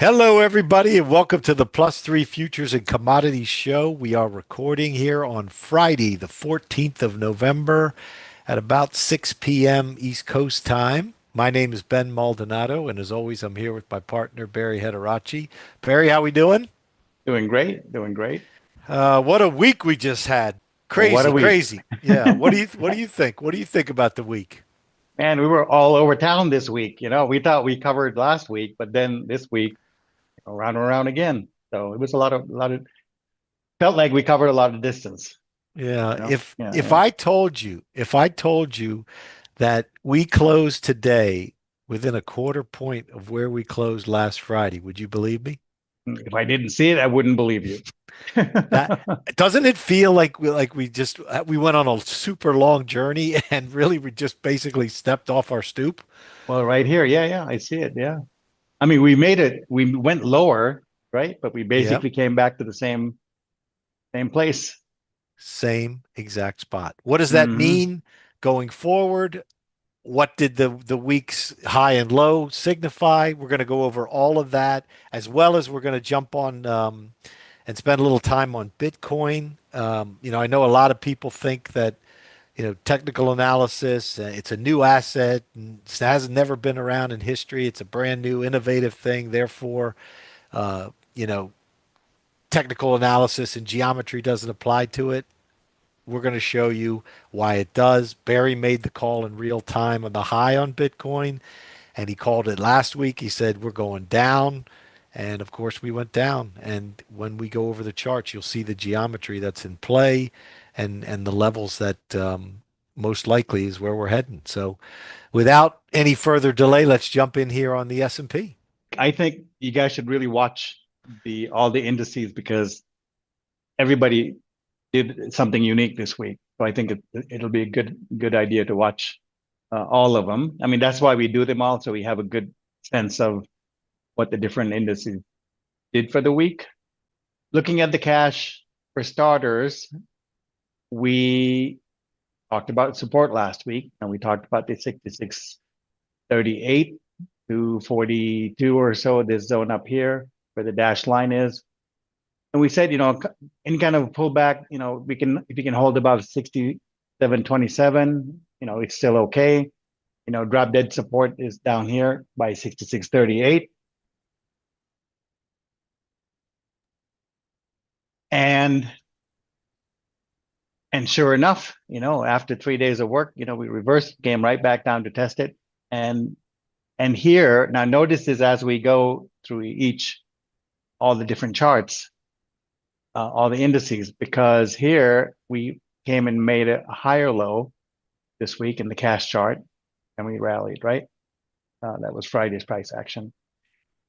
Hello, everybody, and welcome to the Plus Three Futures and Commodities Show. We are recording here on Friday, the 14th of November at about 6 p.m. East Coast time. My name is Ben Maldonado, and as always, I'm here with my partner, Barry Hederachi. Barry, how we doing? Doing great, doing great. What a week we just had. Well, what a Crazy, week. crazy. Yeah. What do you think? What do you think about the week? Man, we were all over town this week. We thought we covered last week, but then this week, around and around again. So it was felt like we covered a lot of distance, Yeah. you know? If Yeah, if yeah. I told you that we closed today within a quarter point of where we closed last Friday, would you believe me? If I didn't see it, I wouldn't believe you. That doesn't it feel like we went on a super long journey and really we just basically stepped off our stoop? Well, right here. Yeah, yeah, I see it. Yeah. I mean, we made it, we went lower, right? But we Yep. basically came back to the same place. Same exact spot. What does that Hmm. mean going forward? What did the week's high and low signify? We're going to go over all of that, as well as we're going to jump on and spend a little time on Bitcoin. I know a lot of people think that, technical analysis, it's a new asset and it has never been around in history. It's a brand new, innovative thing. Therefore, uh, you know, technical analysis and geometry doesn't apply to it. We're going to show you why it does. Barry made the call in real time on the high on Bitcoin, and he called it last week. He said, we're going down. And of course, we went down. And when we go over the charts, you'll see the geometry that's in play and the levels that most likely is where we're heading. So without any further delay, let's jump in here on the S&P. I think you guys should really watch the all the indices because everybody did something unique this week. So I think it'll be a good idea to watch all of them. I mean, that's why we do them all, so we have a good sense of what the different indices did for the week. Looking at the cash, for starters, we talked about support last week, and we talked about the 66.38 to 42 or so, this zone up here where the dashed line is. And we said, any kind of pullback, we can if you can hold above 67.27, it's still okay. Drop dead support is down here by 66.38. And and sure enough, after 3 days of work, we reversed, came right back down to test it. And and here, now notice this as we go through all the different charts, all the indices, because here we came and made a higher low this week in the cash chart, and we rallied, right? That was Friday's price action.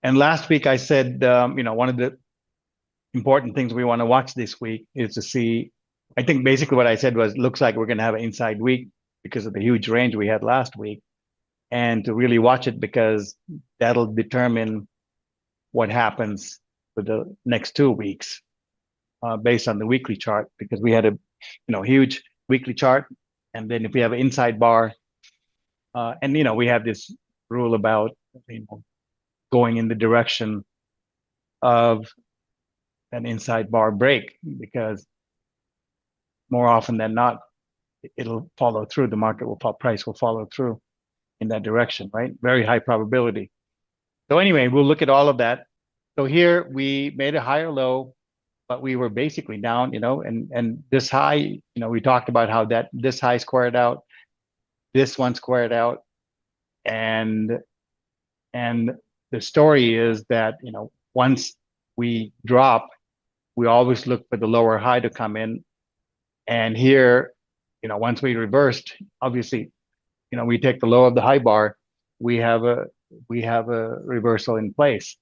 And last week I said, one of the important things we want to watch this week is to see. I think basically what I said was, looks like we're going to have an inside week because of the huge range we had last week, and to really watch it because that'll determine what happens for the next 2 weeks based on the weekly chart. Because we had a huge weekly chart, and then if we have an inside bar, and we have this rule about going in the direction of an inside bar break, because more often than not, it'll follow through. The market price will follow through in that direction, right? Very high probability. So anyway, we'll look at all of that. So here we made a higher low, but we were basically down, and this high, we talked about how this high squared out, this one squared out, and and the story is that, once we drop, we always look for the lower high to come in. And here, once we reversed, obviously, we take the low of the high bar, we have a reversal in place.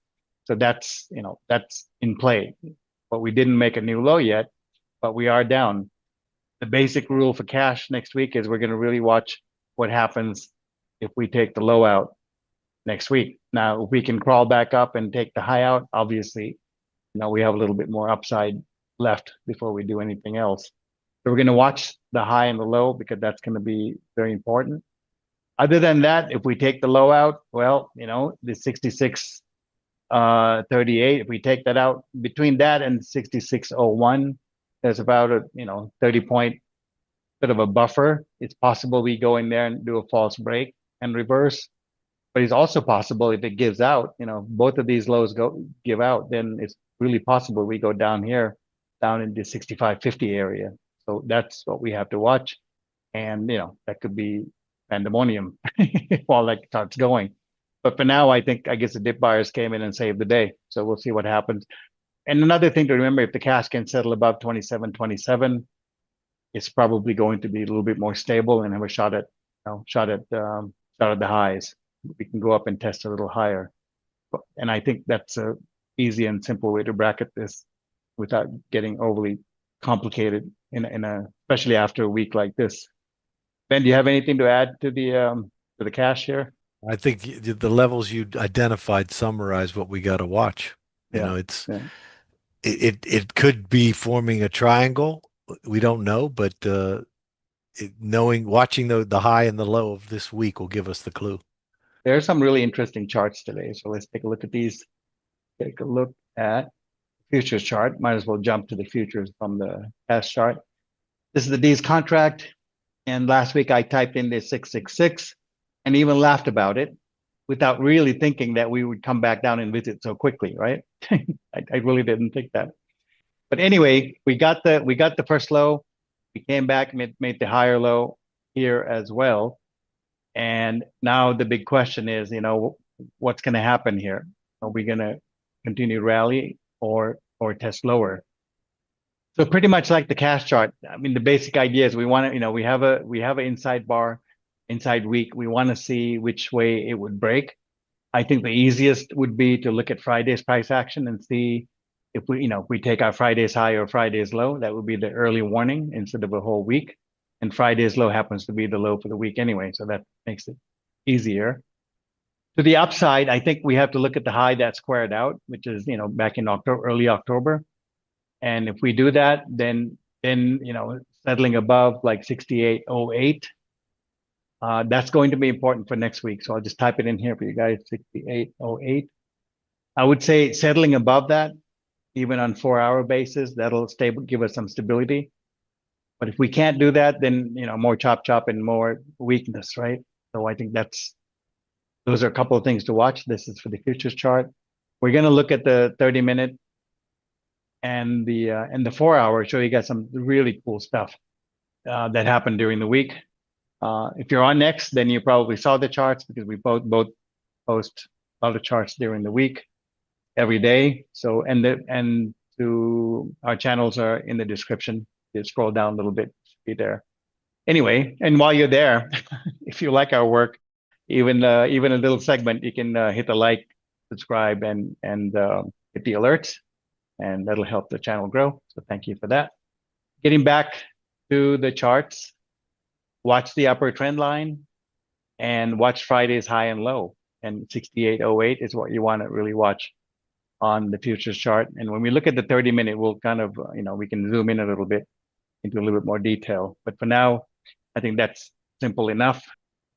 So that's in play. But we didn't make a new low yet, but we are down. The basic rule for cash next week is we're going to really watch what happens if we take the low out next week. Now, if we can crawl back up and take the high out, obviously, we have a little bit more upside left before we do anything else. So we're going to watch the high and the low because that's going to be very important. Other than that, if we take the low out, well, the 66 38. If we take that out between that and 66.01, there's about a 30 point bit of a buffer. It's possible we go in there and do a false break and reverse, but it's also possible if it gives out, both of these lows give out, then it's really possible we go down here, down in the 65.50 area. So that's what we have to watch. And, that could be pandemonium while that starts going. But for now, I guess the dip buyers came in and saved the day. So we'll see what happens. And another thing to remember, if the cash can settle above 27.27, it's probably going to be a little bit more stable and have a shot at, shot at the highs. We can go up and test a little higher. And I think that's a easy and simple way to bracket this without getting overly complicated especially after a week like this. Ben, do you have anything to add to the cash here? I think the levels you identified summarize what we got to watch. Yeah. It's Yeah. it could be forming a triangle. We don't know, but watching the high and the low of this week will give us the clue. There are some really interesting charts today. So let's take a look at these. Take a look at futures chart. Might as well jump to the futures from the cash chart. This is the D's contract. And last week I typed in the 666 and even laughed about it without really thinking that we would come back down and visit so quickly, right? I really didn't think that. But anyway, we got the first low. We came back, made the higher low here as well. And now the big question is, what's going to happen here? Are we going to continue to rally or test lower? So pretty much like the cash chart. I mean, the basic idea is we want to, we have an inside bar, inside week. We want to see which way it would break. I think the easiest would be to look at Friday's price action and see if we take our Friday's high or Friday's low. That would be the early warning instead of a whole week. And Friday's low happens to be the low for the week anyway, so that makes it easier. To the upside, I think we have to look at the high that squared out, which is back in early October. And if we do that, then settling above like 68.08, that's going to be important for next week. So I'll just type it in here for you guys, 68.08. I would say settling above that, even on 4-hour basis, that'll give us some stability. But if we can't do that, then more chop and more weakness, right? So I think those are a couple of things to watch. This is for the futures chart. We're going to look at the 30-minute and the 4-hour. Show you guys some really cool stuff that happened during the week. If you're on next, then you probably saw the charts because we both post a lot of charts during the week, every day. So and to our channels are in the description. You scroll down a little bit, be there. Anyway, and while you're there, if you like our work, even a little segment, you can hit the like, subscribe, and hit the alerts, and that'll help the channel grow. So thank you for that. Getting back to the charts, watch the upper trend line, and watch Friday's high and low. And 68.08 is what you want to really watch on the futures chart. And when we look at the 30-minute, we'll kind of we can zoom in a little bit into a little bit more detail. But for now, I think that's simple enough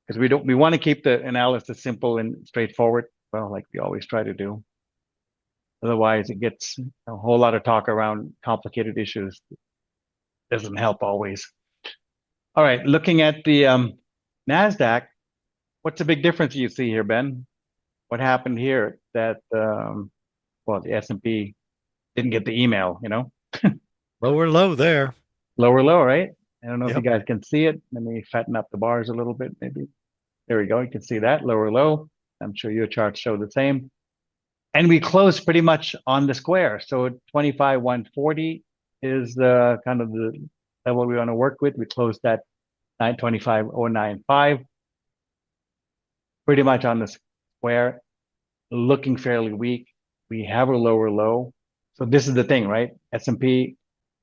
because we want to keep the analysis simple and straightforward. Well, like we always try to do. Otherwise, it gets a whole lot of talk around complicated issues. Doesn't help always. All right, looking at the Nasdaq, what's the big difference you see here, Ben? What happened here that the S&P didn't get the email, Lower low there. Lower low, right? I don't know if you Yep. guys can see it. Let me fatten up the bars a little bit, maybe. There we go. You can see that lower low. I'm sure your charts show the same. And we closed pretty much on the square. So 25,140 is the kind of the level we want to work with. We closed at 925,095. Pretty much on the square, looking fairly weak. We have a lower low. So this is the thing, right? S&P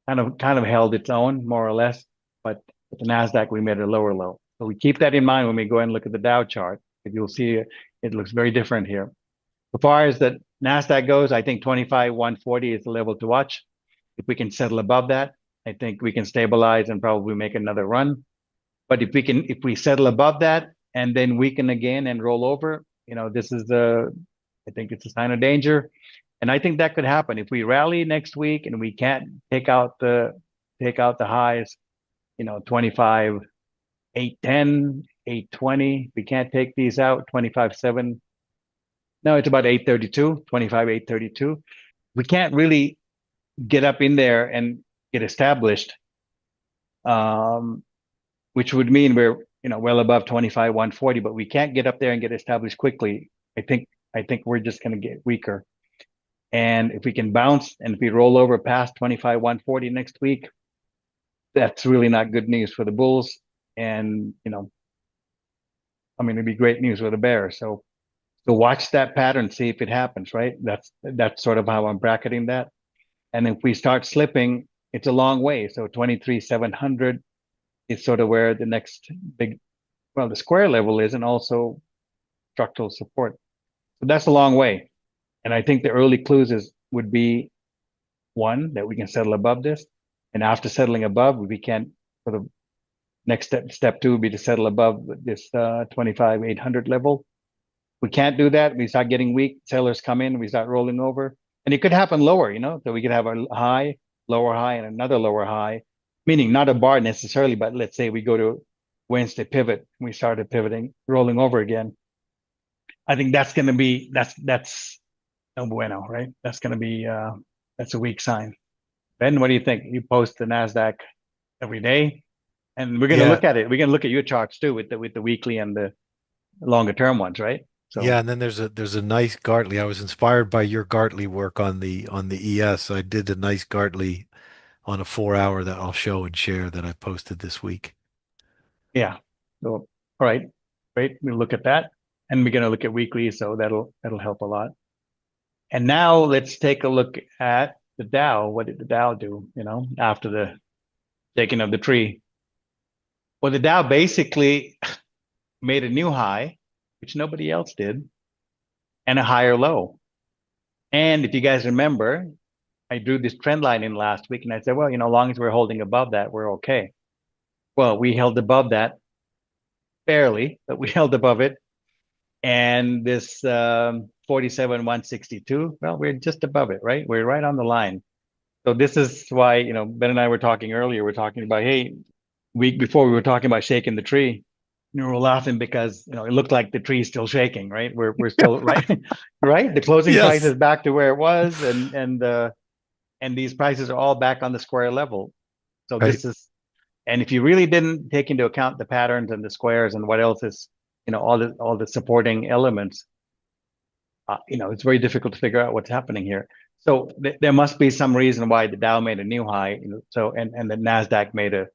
kind of held its own more or less, but with the Nasdaq we made a lower low. So we keep that in mind when we go and look at the Dow chart. If you'll see it looks very different here. As far as the Nasdaq goes, I think 25,140 is the level to watch. If we can settle above that, I think we can stabilize and probably make another run. But if we settle above that and then weaken again and roll over, this is the I think it's a sign of danger. And I think that could happen if we rally next week and we can't take out the highs, 25, 810, 820. We can't take these out, 25.7. No, it's about 832, 25, 832. We can't really get up in there and get established, um, which would mean we're, well above 25, 140, but we can't get up there and get established quickly. I think we're just going to get weaker. And if we can bounce and if we roll over past 25, 140 next week, that's really not good news for the bulls. And, I mean, it'd be great news for the bears. So watch that pattern, see if it happens, right? That's sort of how I'm bracketing that. And if we start slipping, it's a long way. So 23,700 is sort of where the next the square level is, and also structural support. So that's a long way. And I think the early clues would be one, that we can settle above this. And after settling above, we can, for the next step two would be to settle above this 25,800 level. We can't do that. We start getting weak. Sellers come in. We start rolling over, and it could happen lower. So we could have a high, lower high, and another lower high, meaning not a bar necessarily, but let's say we go to Wednesday pivot. We started pivoting, rolling over again. I think that's going to be that's no bueno, right? That's going to be that's a weak sign. Ben, what do you think? You post the Nasdaq every day, and we're going to Yeah. look at it. We're going to look at your charts too, with the weekly and the longer term ones, right? Yeah, So and then there's a nice Gartley. I was inspired by your Gartley work on the ES. I did a nice Gartley on a 4 hour that I'll show and share that I posted this week. yeah. So all right, great. We'll look at that, and we're going to look at weekly, so that'll help a lot. And now let's take a look at the Dow. What did the Dow do? After the shaking of the tree. Well, the Dow basically made a new high, which nobody else did, and a higher low. And if you guys remember, I drew this trend line in last week, and I said, well, as long as we're holding above that, we're okay. Well, we held above that barely, but we held above it. And this 47,162, well, we're just above it, right? We're right on the line. So this is why, Ben and I were talking earlier. We're talking about, hey, week before we were talking about shaking the tree. We're laughing because it looked like the tree's still shaking, right? We're still right, right. The closing price Yes. is back to where it was, and these prices are all back on the square level. So Right. and if you really didn't take into account the patterns and the squares and what else is, all the supporting elements, it's very difficult to figure out what's happening here. So there must be some reason why the Dow made a new high, and the Nasdaq made a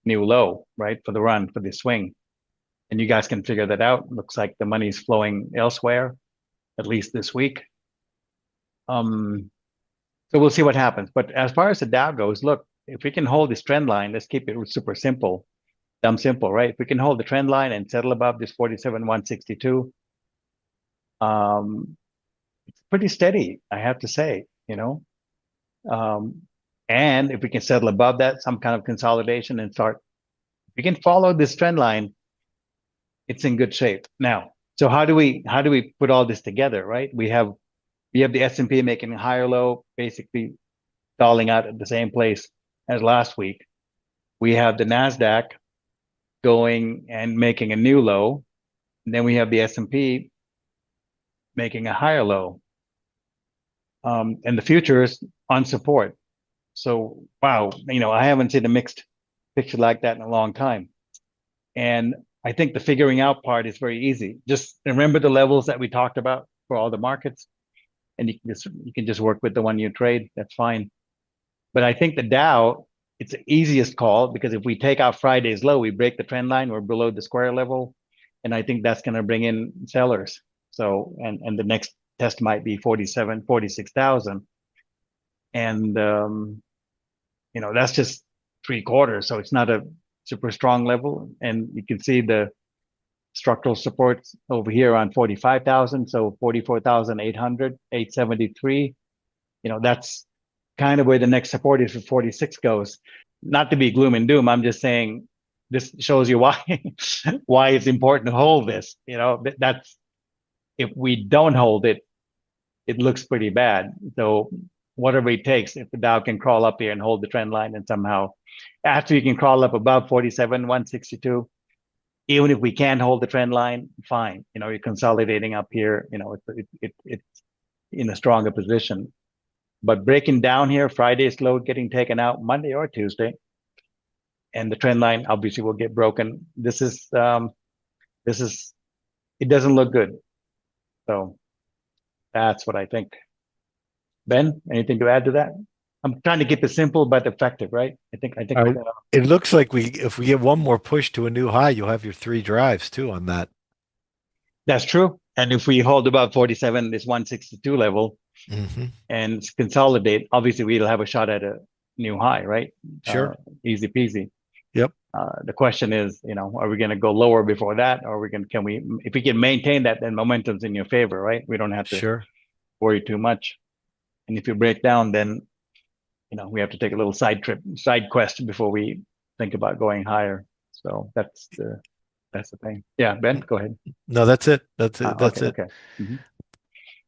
new low, right, for the run, for the swing. And you guys can figure that out. Looks like the money's flowing elsewhere, at least this week. So we'll see what happens. But as far as the Dow goes, look, if we can hold this trend line, let's keep it super simple, dumb simple, right? If we can hold the trend line and settle above this 47,162, it's pretty steady, I have to say, and if we can settle above that, some kind of consolidation and if we can follow this trend line, it's in good shape. Now, so how do we put all this together, right? We have the S&P making a higher low, basically stalling out at the same place as last week. We have the Nasdaq going and making a new low, and then we have the S&P making a higher low, and the futures on support. So wow, I haven't seen a mixed picture like that in a long time. And I think the figuring out part is very easy. Just remember the levels that we talked about for all the markets, and you can just work with the one you trade. That's fine. But I think the Dow, it's the easiest call because if we take out Friday's low, we break the trend line, we're below the square level, and I think that's going to bring in sellers. So and the next test might be 46,000, and that's just 3/4, so it's not a super strong level, and you can see the structural supports over here on 45,000, so 44,800, 873. That's kind of where the next support is for 46 goes. Not to be gloom and doom, I'm just saying this shows you why why it's important to hold this. That's if we don't hold it, it looks pretty bad. So whatever it takes, if the Dow can crawl up here and hold the trend line and somehow after you can crawl up above 47, 162, even if we can't hold the trend line, fine. You're consolidating up here, it's in a stronger position. But breaking down here, Friday's low getting taken out Monday or Tuesday, and the trend line obviously will get broken. This is it doesn't look good. So that's what I think. Ben, anything to add to that? I'm trying to keep it simple but effective, right? All right. It looks like if we get one more push to a new high, you'll have your three drives too on that. That's true. And if we hold about 47, this 162 level Hmm. and consolidate, obviously we'll have a shot at a new high, right? Sure. Easy peasy. Yep. The question is, are we going to go lower before that, or if we can maintain that, then momentum's in your favor, right? We don't have to Sure. worry too much. And if you break down, then we have to take a little side quest before we think about going higher. So that's the thing. Yeah, Ben, go ahead. No, that's it. That's it. Okay, That's it. okay. Mhm.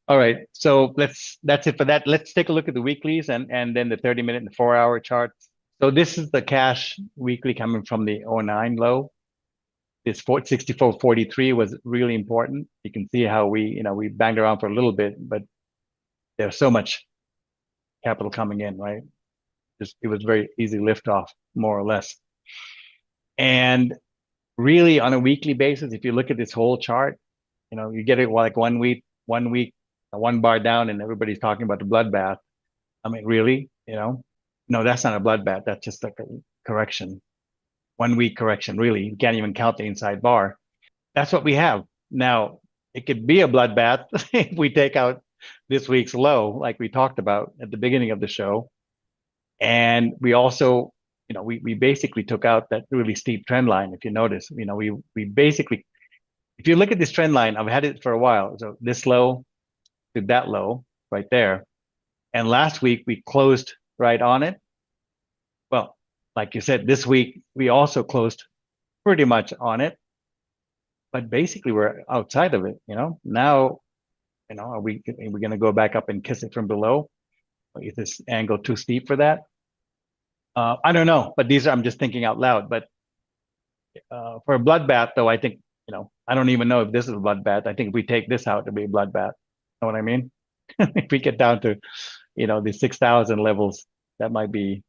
All right. So that's it for that. Let's take a look at the weeklies and then the 30-minute and 4-hour charts. So this is the cash weekly coming from the '09 low. This 64.43 was really important. You can see how we banged around for a little bit, but there's so much capital coming in, right? It was very easy liftoff, more or less. And really on a weekly basis, if you look at this whole chart, you get it like one week, one bar down, and everybody's talking about the bloodbath. I mean, really, no, that's not a bloodbath. That's just like a correction, 1 week correction. Really, you can't even count the inside bar. That's what we have now. It could be a bloodbath if we take out this week's low, like we talked about at the beginning of the show. And we also, we basically took out that really steep trend line. If you notice, we basically, if you look at this trend line, I've had it for a while. So this low to that low right there. And last week we closed right on it. Well, like you said, this week we also closed pretty much on it, but basically we're outside of it. Now, are we going to go back up and kiss it from below? Or is this angle too steep for that? I don't know, but I'm just thinking out loud. But for a bloodbath, though, I think, I don't even know if this is a bloodbath. I think if we take this out, it'll be a bloodbath. Know what I mean? If we get down to, the 6,000 levels, that might be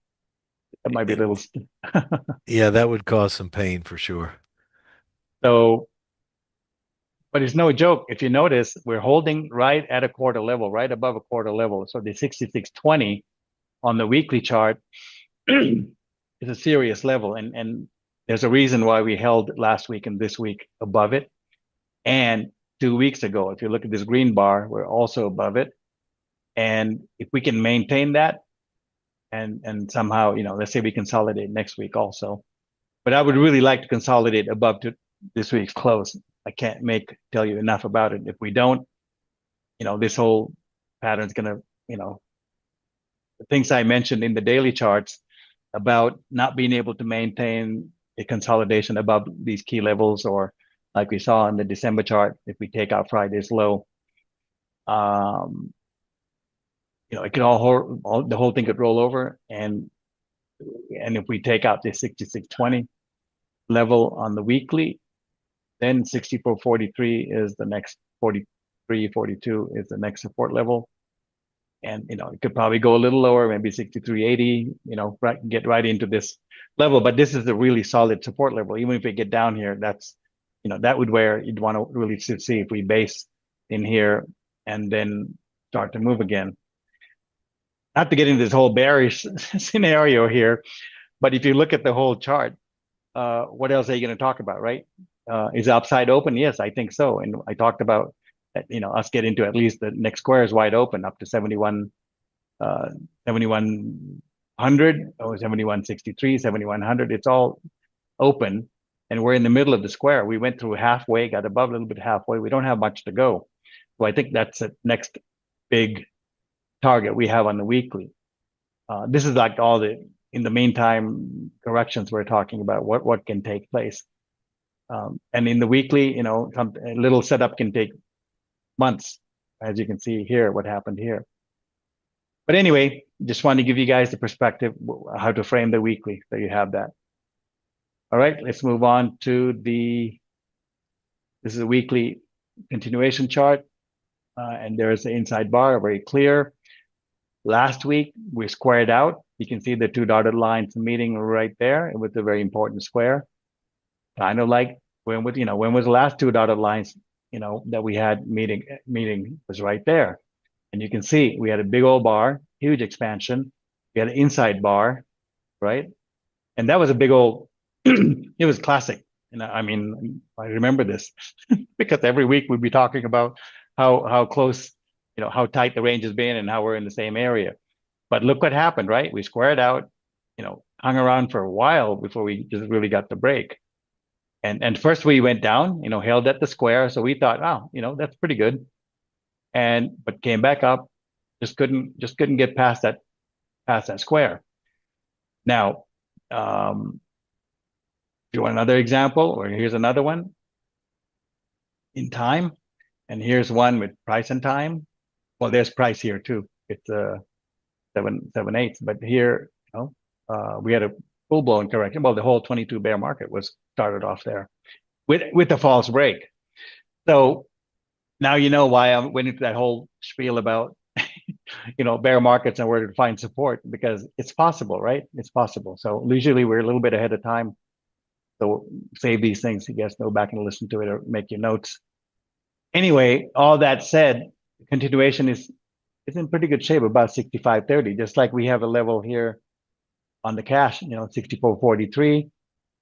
a little. Yeah, that would cause some pain for sure. So, but it's no joke. If you notice, we're holding right at a quarter level, right above a quarter level. So the 66.20 on the weekly chart is a serious level. And there's a reason why we held last week and this week above it. And 2 weeks ago, if you look at this green bar, we're also above it. And if we can maintain that and somehow, let's say we consolidate next week also. But I would really like to consolidate above to this week's close. I can't tell you enough about it. If we don't, this whole pattern's gonna, the things I mentioned in the daily charts about not being able to maintain a consolidation above these key levels, or like we saw in the December chart, if we take out Friday's low, it could the whole thing could roll over, and if we take out the 66.20 level on the weekly, then 64.43 is the next 43.42 is the next support level. And, it could probably go a little lower, maybe 63.80, get right into this level. But this is a really solid support level. Even if we get down here, that's, that would where you'd want to really see if we base in here and then start to move again. Not to get into this whole bearish scenario here, but if you look at the whole chart, what else are you going to talk about, right? Is the upside open? Yes, I think so. And I talked about, us get into at least the next square is wide open up to 7100 or 7163, 7100. It's all open. And we're in the middle of the square. We went through halfway, got above a little bit halfway. We don't have much to go. So I think that's the next big target we have on the weekly. This is like in the meantime, corrections we're talking about, what can take place. And in the weekly, a little setup can take months. as you can see here, what happened here. But anyway, just wanted to give you guys the perspective how to frame the weekly, so you have that. All right, let's move on to this is a weekly continuation chart, and there's the inside bar, very clear. Last week we squared out. You can see the two dotted lines meeting right there. It was a very important square. Kind of like when was the last two dotted lines, that we had meeting was right there. And you can see we had a big old bar, huge expansion. We had an inside bar, right? And that was a big old, it was classic. And I mean, I remember this because every week we'd be talking about how close, how tight the range has been and how we're in the same area. But look what happened, right? We squared out, hung around for a while before we just really got the break. And first we went down, held at the square. So we thought, oh, that's pretty good. But came back up, just couldn't get past that square. Now, if you want another example, or here's another one in time, and here's one with price and time. Well, there's price here too. It's 7/8, but here, we had a full blown correction. Well, the whole 22 bear market was started off there with a false break. So now you know why I went into that whole spiel about bear markets and where to find support, because it's possible, right? It's possible. So usually we're a little bit ahead of time. So save these things, you guys, go back and listen to it or make your notes. Anyway, all that said, continuation is in pretty good shape, about 65.30, just like we have a level here on the cash, 64.43.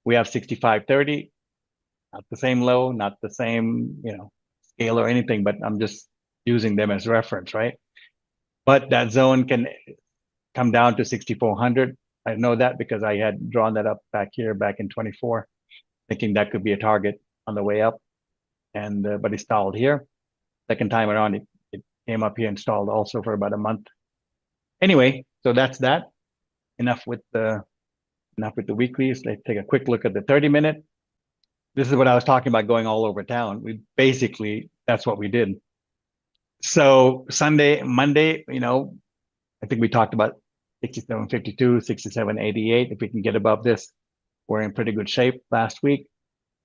We have 65.30, not the same low, not the same, scale or anything, but I'm just using them as reference, right? But that zone can come down to 6,400. I know that because I had drawn that up back in 24, thinking that could be a target on the way up, but it stalled here. Second time around, it came up here and stalled also for about a month. Anyway, so that's that. Enough with the weeklies. Let's take a quick look at the 30-minute. This is what I was talking about, going all over town. That's what we did. So Monday, I think we talked about 67.52, 67.88. If we can get above this, we're in pretty good shape last week.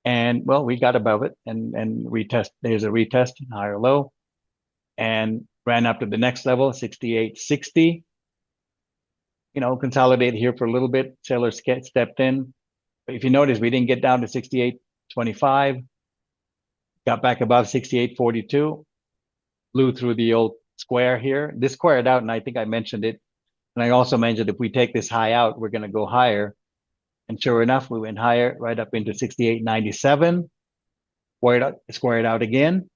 And well, we got above it and retest. There's a retest, higher low, and ran up to the next level, 68.60. Consolidated here for a little bit. Sellers stepped in. But if you notice, we didn't get down to 68.25. Got back above 68.42. Blew through the old square here. This squared out, and I think I mentioned it. And I also mentioned if we take this high out, we're going to go higher. And sure enough, we went higher, right up into 68.97. Squared out again.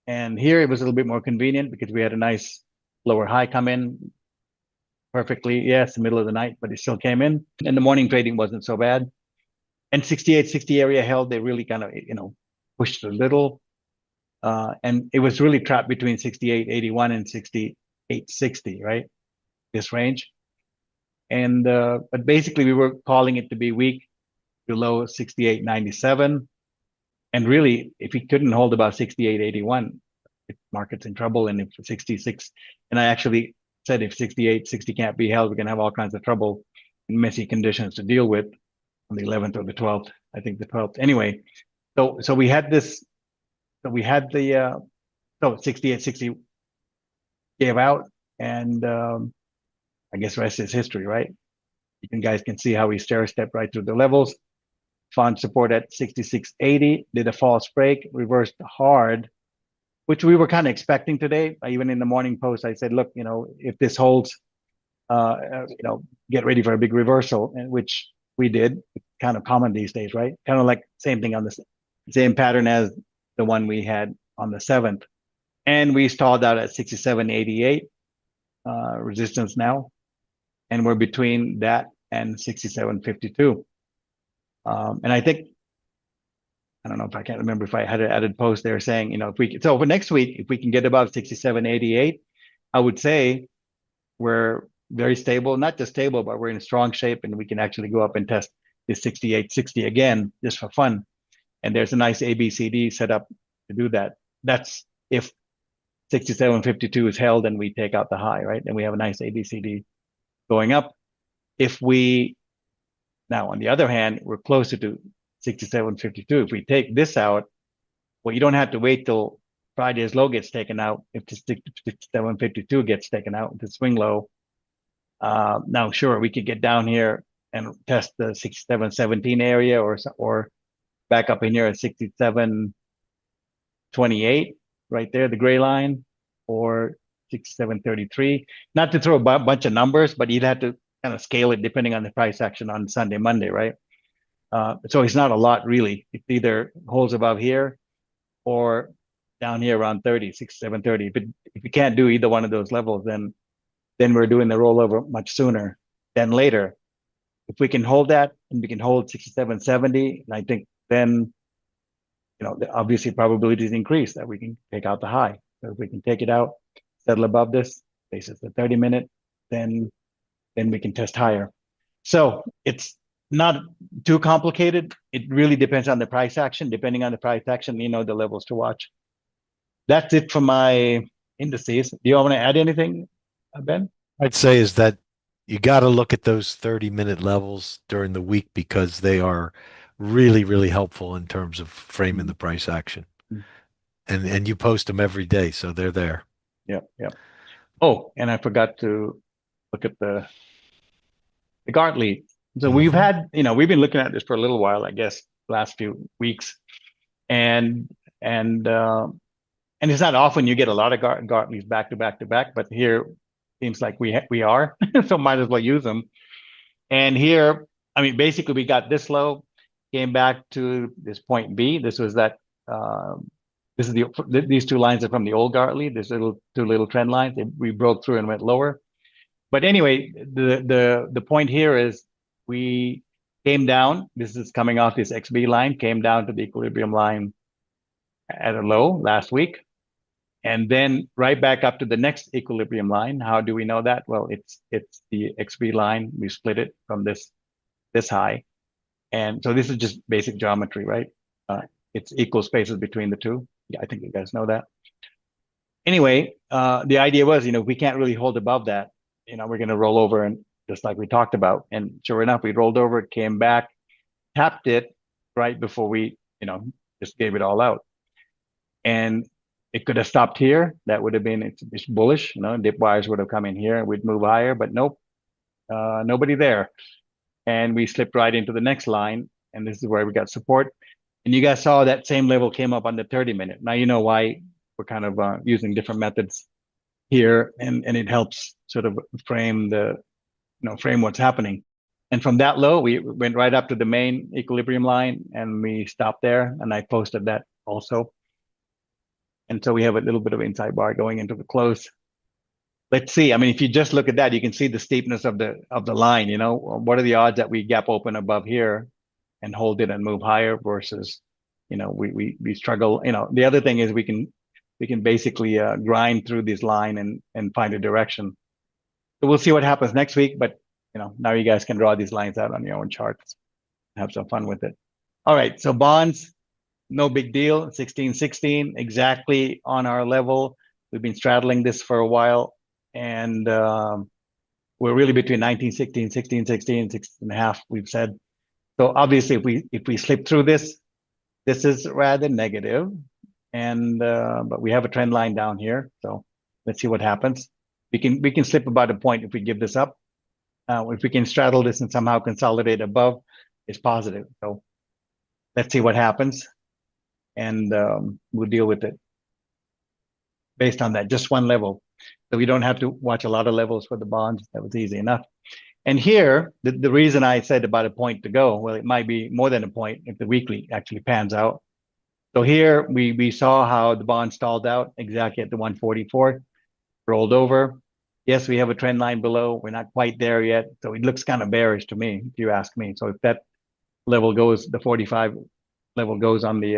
And here it was a little bit more convenient because we had a nice lower high come in perfectly. Yes, the middle of the night, but it still came in. And the morning trading wasn't so bad. And 68.60 area held. They really kind of, pushed a little. And it was really trapped between 68.81 and 68.60, right? This range. And but basically we were calling it to be weak below 68.97. And really, if we couldn't hold about 68.81, the market's in trouble. And if 66, and I actually said if 68.60 can't be held, we're going to have all kinds of trouble and messy conditions to deal with on the 11th or the 12th. I think the 12th. Anyway, so we had this. So we had the 68.60 gave out, and I guess the rest is history, right? You guys can see how we stair-stepped right through the levels. Found support at 66.80, did a false break, reversed hard, which we were kind of expecting today. Even in the morning post, I said, look, if this holds, get ready for a big reversal, which we did. It's kind of common these days, right? Kind of like same thing on the same pattern as the one we had on the 7th. And we stalled out at 67.88 resistance now. And we're between that and 67.52. And I think, I don't know if I can't remember if I had an added post there saying, so for next week, if we can get above 67.88, I would say we're very stable, not just stable, but we're in strong shape and we can actually go up and test this 68.60 again, just for fun. And there's a nice ABCD set up to do that. That's if 67.52 is held and we take out the high, right? And we have a nice ABCD going up. If we Now, on the other hand, we're closer to 67.52. If we take this out, well, you don't have to wait till Friday's low gets taken out. If the 67.52 gets taken out, the swing low. Now, sure, we could get down here and test the 67.17 area, or back up in here at 67.28, right there, the gray line, or 67.33. Not to throw a bunch of numbers, but you'd have to kind of scale it depending on the price action on Sunday, Monday, right? So it's not a lot really. It either holds above here or down here around 30, 67.30. If you can't do either one of those levels, then we're doing the rollover much sooner than later. If we can hold that and we can hold 67.70, and I think then, obviously probabilities increase that we can take out the high. So if we can take it out, settle above this, basis the 30-minute, then we can test higher. So it's not too complicated. It really depends on the price action. Depending on the price action, the levels to watch. That's it for my indices. Do you want to add anything, Ben? I'd say is that you got to look at those 30-minute levels during the week because they are really, really helpful in terms of framing Mm-hmm. the price action. And you post them every day, so they're there. Yeah, yeah. Oh, and I forgot to look at the Gartley. So we've Hmm. had, we've been looking at this for a little while, I guess, last few weeks, and and uh, and it's not often you get a lot of Gartleys back to back to back, but here seems like we are, so might as well use them. And here, I mean, basically we got this low, came back to this point B. This was that. This is these two lines are from the old Gartley. There's two little trend lines. We broke through and went lower. But anyway, the point here is we came down. This is coming off this XB line, came down to the equilibrium line at a low last week, and then right back up to the next equilibrium line. How do we know that? Well, it's the XB line. We split it from this high, and so this is just basic geometry, right? It's equal spaces between the two. Yeah, I think you guys know that. Anyway, the idea was, we can't really hold above that. We're going to roll over, and just like we talked about. And sure enough, we rolled over, it came back, tapped it right before we, just gave it all out. And it could have stopped here. That would have been, it's bullish. Dip wires would have come in here and we'd move higher, but nope, nobody there. And we slipped right into the next line. And this is where we got support. And you guys saw that same level came up on the 30-minute. Now you know why we're kind of using different methods here, and it helps sort of frame frame what's happening. And from that low, we went right up to the main equilibrium line, and we stopped there. And I posted that also. And so we have a little bit of inside bar going into the close. Let's see. I mean, if you just look at that, you can see the steepness of the line. What are the odds that we gap open above here and hold it and move higher versus, we struggle. The other thing is we can basically grind through this line and find a direction. So we'll see what happens next week. But now you guys can draw these lines out on your own charts, have some fun with it. All right. So bonds, no big deal. 1616 exactly on our level. We've been straddling this for a while, and we're really between 1916, 1616, 16.5. We've said. So obviously, if we slip through this is rather negative, and but we have a trend line down here. So let's see what happens. We can slip about a point if we give this up. If we can straddle this and somehow consolidate above, it's positive. So let's see what happens, and we'll deal with it based on that. Just one level, so we don't have to watch a lot of levels for the bonds. That was easy enough. And here, the reason I said about a point to go, well, it might be more than a point if the weekly actually pans out. So here we saw how the bond stalled out exactly at the 144, rolled over. Yes, we have a trend line below. We're not quite there yet. So it looks kind of bearish to me, if you ask me. So if that level goes, the 45 level goes on the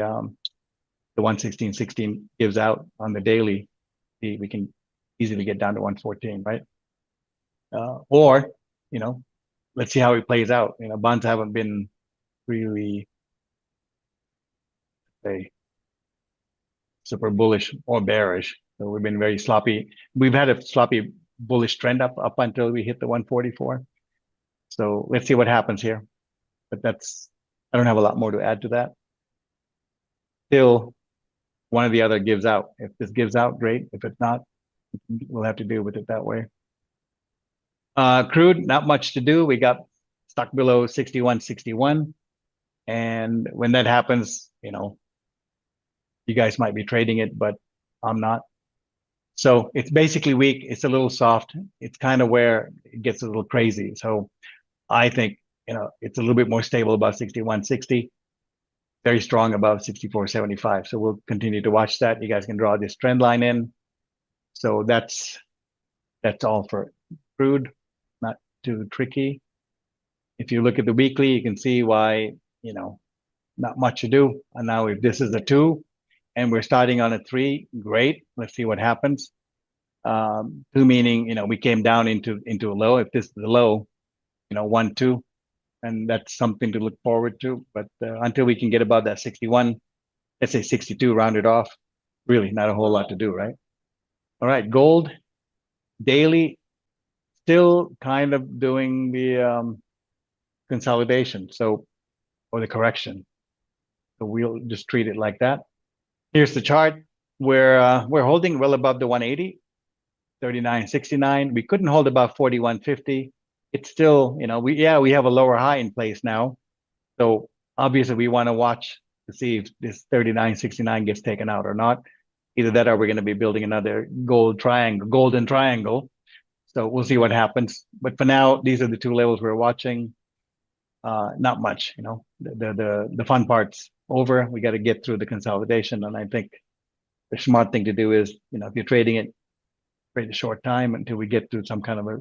116.16 gives out on the daily, we can easily get down to 114, right? Or, let's see how it plays out. Bonds haven't been really, say, super bullish or bearish. So we've been very sloppy. We've had a sloppy bullish trend up until we hit the 144. So let's see what happens here. But I don't have a lot more to add to that. Still, one or the other gives out. If this gives out, great. If it's not, we'll have to deal with it that way. Crude, not much to do. We got stuck below 61.61. And when that happens, you guys might be trading it, but I'm not. So it's basically weak. It's a little soft. It's kind of where it gets a little crazy. So I think, it's a little bit more stable above 61.60, very strong above 64.75. So we'll continue to watch that. You guys can draw this trend line in. So that's all for crude. Not too tricky. If you look at the weekly, you can see why, not much to do. And now if this is a 2 and we're starting on a 3, great. Let's see what happens. 2 meaning, we came down into a low. If this is the low, 1, 2, and that's something to look forward to. But until we can get above that 61, let's say 62, rounded off, really not a whole lot to do, right? All right, gold daily, still kind of doing the consolidation, or the correction. So we'll just treat it like that. Here's the chart. We're holding well above the 180, 39.69. We couldn't hold above 41.50. It's still, we have a lower high in place now. So obviously we want to watch to see if this 39.69 gets taken out or not. Either that or we're going to be building another golden triangle. So we'll see what happens. But for now, these are the 2 levels we're watching. Not much, the fun part's over. We got to get through the consolidation. And I think the smart thing to do is, if you're trading it, trade a short time until we get to some kind of a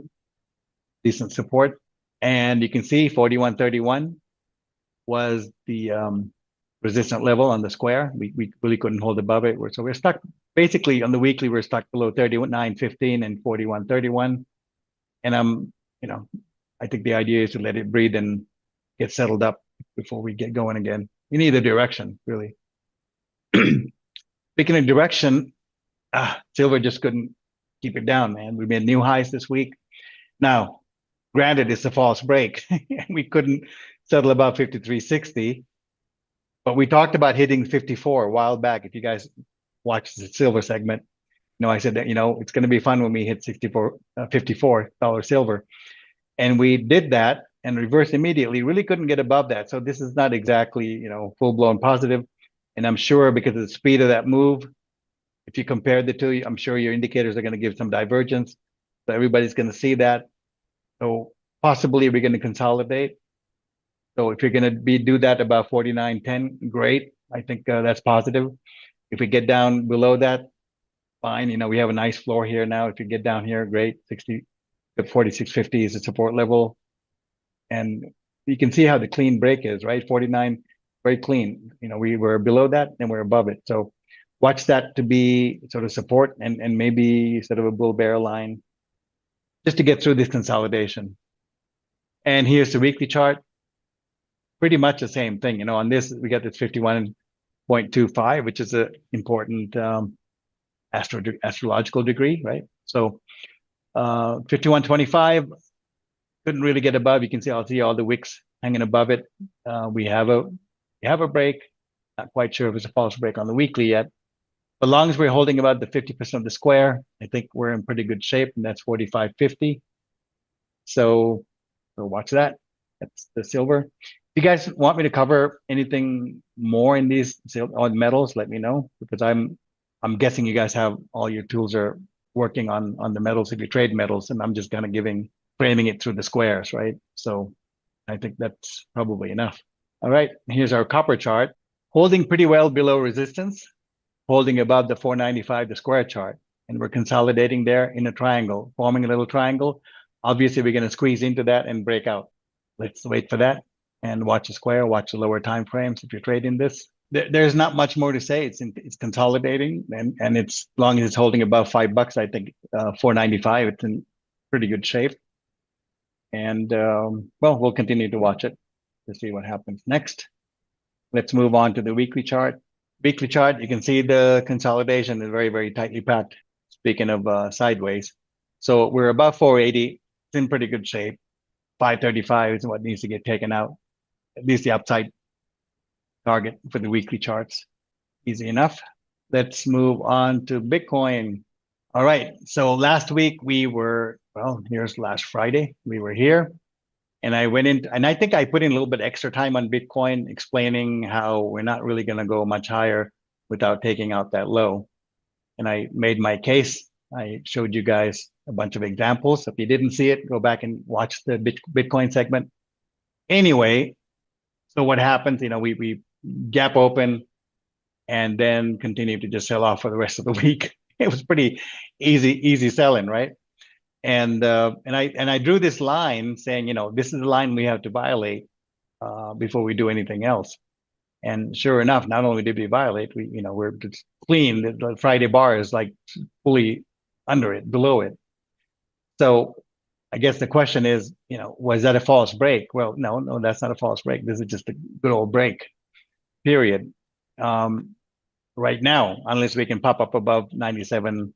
decent support. And you can see 41.31 was the resistant level on the square. We really couldn't hold above it. So we're stuck basically on the weekly. We're stuck below 39.15 and 41.31. And I think the idea is to let it breathe and get settled up before we get going again in either direction, really. Speaking of direction, silver just couldn't keep it down, man. We made new highs this week. Now, granted, it's a false break. We couldn't settle above 53.60, but we talked about hitting 54 a while back. If you guys watched the silver segment, I said that, it's going to be fun when we hit $54 silver. And we did that and reversed immediately, really couldn't get above that. So this is not exactly, full-blown positive. And I'm sure because of the speed of that move, if you compare the two, I'm sure your indicators are going to give some divergence. So everybody's going to see that. So possibly we're going to consolidate. So if you're going to do that about 49.10, great. I think that's positive. If we get down below that, fine. We have a nice floor here now. If you get down here, great. 46.50 is a support level. And you can see how the clean break is, right? 49, very clean. We were below that and we're above it. So watch that to be sort of support and maybe sort of a bull bear line just to get through this consolidation. And here's the weekly chart. Pretty much the same thing. On this, we got this 51.25, which is an important astrological degree, right? So 51.25, couldn't really get above. You can see, I'll see all the wicks hanging above it. We have a break. Not quite sure if it's a false break on the weekly yet. As long as we're holding about the 50% of the square, I think we're in pretty good shape, and that's 45.50. So we'll watch that. That's the silver. If you guys want me to cover anything more in these on metals, let me know, because I'm guessing you guys have all your tools are working on the metals if you trade metals, and I'm just kind of framing it through the squares, right? So I think that's probably enough. All right, here's our copper chart, holding pretty well below resistance, holding above the 495, the square chart, and we're consolidating there in a triangle, forming a little triangle. Obviously, we're going to squeeze into that and break out. Let's wait for that and watch the square, watch the lower time frames if you're trading this. There's not much more to say. It's consolidating, and it's as long as it's holding above $5, I think 495, it's in pretty good shape. And we'll continue to watch it to see what happens next. Let's move on to the weekly chart. Weekly chart, you can see the consolidation is very, very tightly packed. Speaking of sideways. So we're above 480. It's in pretty good shape. 535 is what needs to get taken out. At least the upside target for the weekly charts. Easy enough. Let's move on to Bitcoin. All right. So last week we were, well, here's last Friday. We were here and I went in, and I think I put in a little bit extra time on Bitcoin explaining how we're not really going to go much higher without taking out that low. And I made my case. I showed you guys a bunch of examples. If you didn't see it, go back and watch the Bitcoin segment. Anyway, so what happens? We gap open and then continue to just sell off for the rest of the week. It was pretty easy selling, right? And I drew this line saying, this is the line we have to violate before we do anything else. And sure enough, not only did we violate, we're just clean. The Friday bar is like fully under it, below it. So I guess the question is, was that a false break? Well, no, that's not a false break. This is just a good old break, period. Right now, unless we can pop up above 97,000,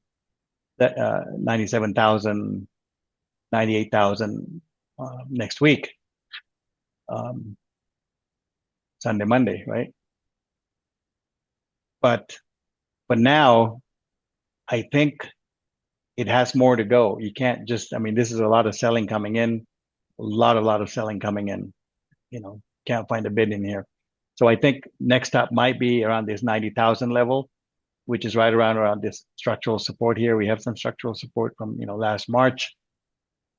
98,000 next week, um, Sunday, Monday, right? But now I think it has more to go. You can't just, I mean, this is a lot of selling coming in, a lot of selling coming in. Can't find a bid in here. So I think next up might be around this 90,000 level, which is right around this structural support here. We have some structural support from, last March.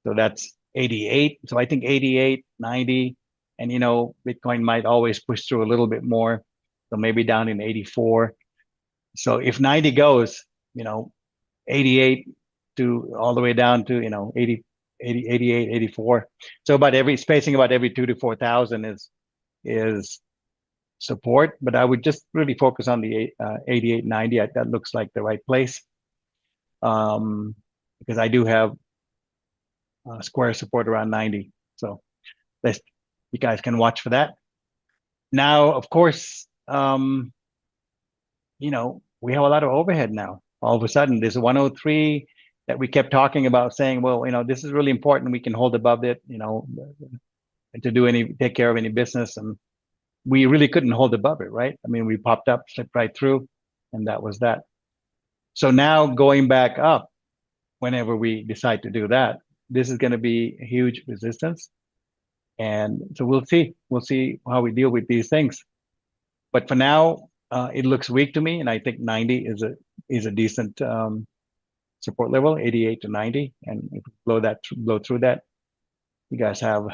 So that's 88. So I think 88, 90, and, Bitcoin might always push through a little bit more. So maybe down in 84. So if 90 goes, 88 to all the way down to, 80, 80, 88, 84. So spacing about every 2 to 4,000 is support, but I would just really focus on the 88, 90. That looks like the right place. Because I do have square support around 90. So you guys can watch for that. Now, of course, we have a lot of overhead now. All of a sudden, there's a 103 that we kept talking about, saying, well, this is really important. We can hold above it, to take care of any business. And we really couldn't hold above it, right? I mean, we popped up, slipped right through, and that was that. So now going back up, whenever we decide to do that, this is going to be a huge resistance. And so we'll see how we deal with these things. But for now, it looks weak to me, and I think 90 is a decent support level, 88 to 90. And if we blow through that, you guys have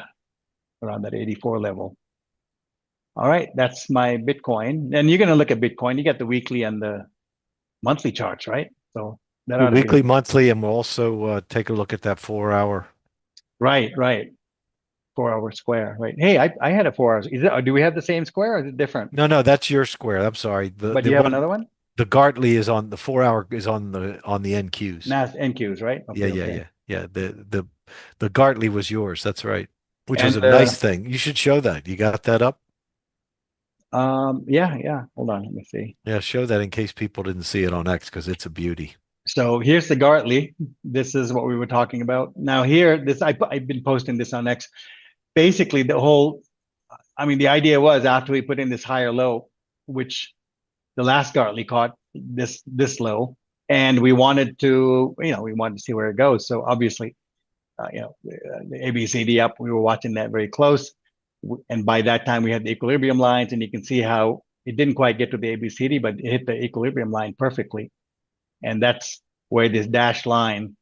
around that 84 level. All right, that's my Bitcoin. And you're going to look at Bitcoin. You got the weekly and the monthly charts, right? So that ought to Weekly, be monthly, and we'll also take a look at that 4 hour. right. 4 hour square, right? Hey, I had a 4 hours. Do we have the same square or is it different? No, that's your square. I'm sorry. But do you have another one? The Gartley is on the 4 hour is on the NQs. NAS NQs, right? Yeah, Okay, yeah, okay. yeah, yeah. The Gartley was yours. That's right. Which was And a nice thing. You should show that. You got that up? yeah. Hold on, let me see. Yeah, show that in case people didn't see it on X because it's a beauty. So here's the Gartley. This is what we were talking about. Now here, I've been posting this on X. Basically, the idea was after we put in this higher low, which the last Gartley caught this low, and we wanted to see where it goes. So obviously, the ABCD up, we were watching that very close. And by that time, we had the equilibrium lines, and you can see how it didn't quite get to the ABCD, but it hit the equilibrium line perfectly. And that's where this dashed line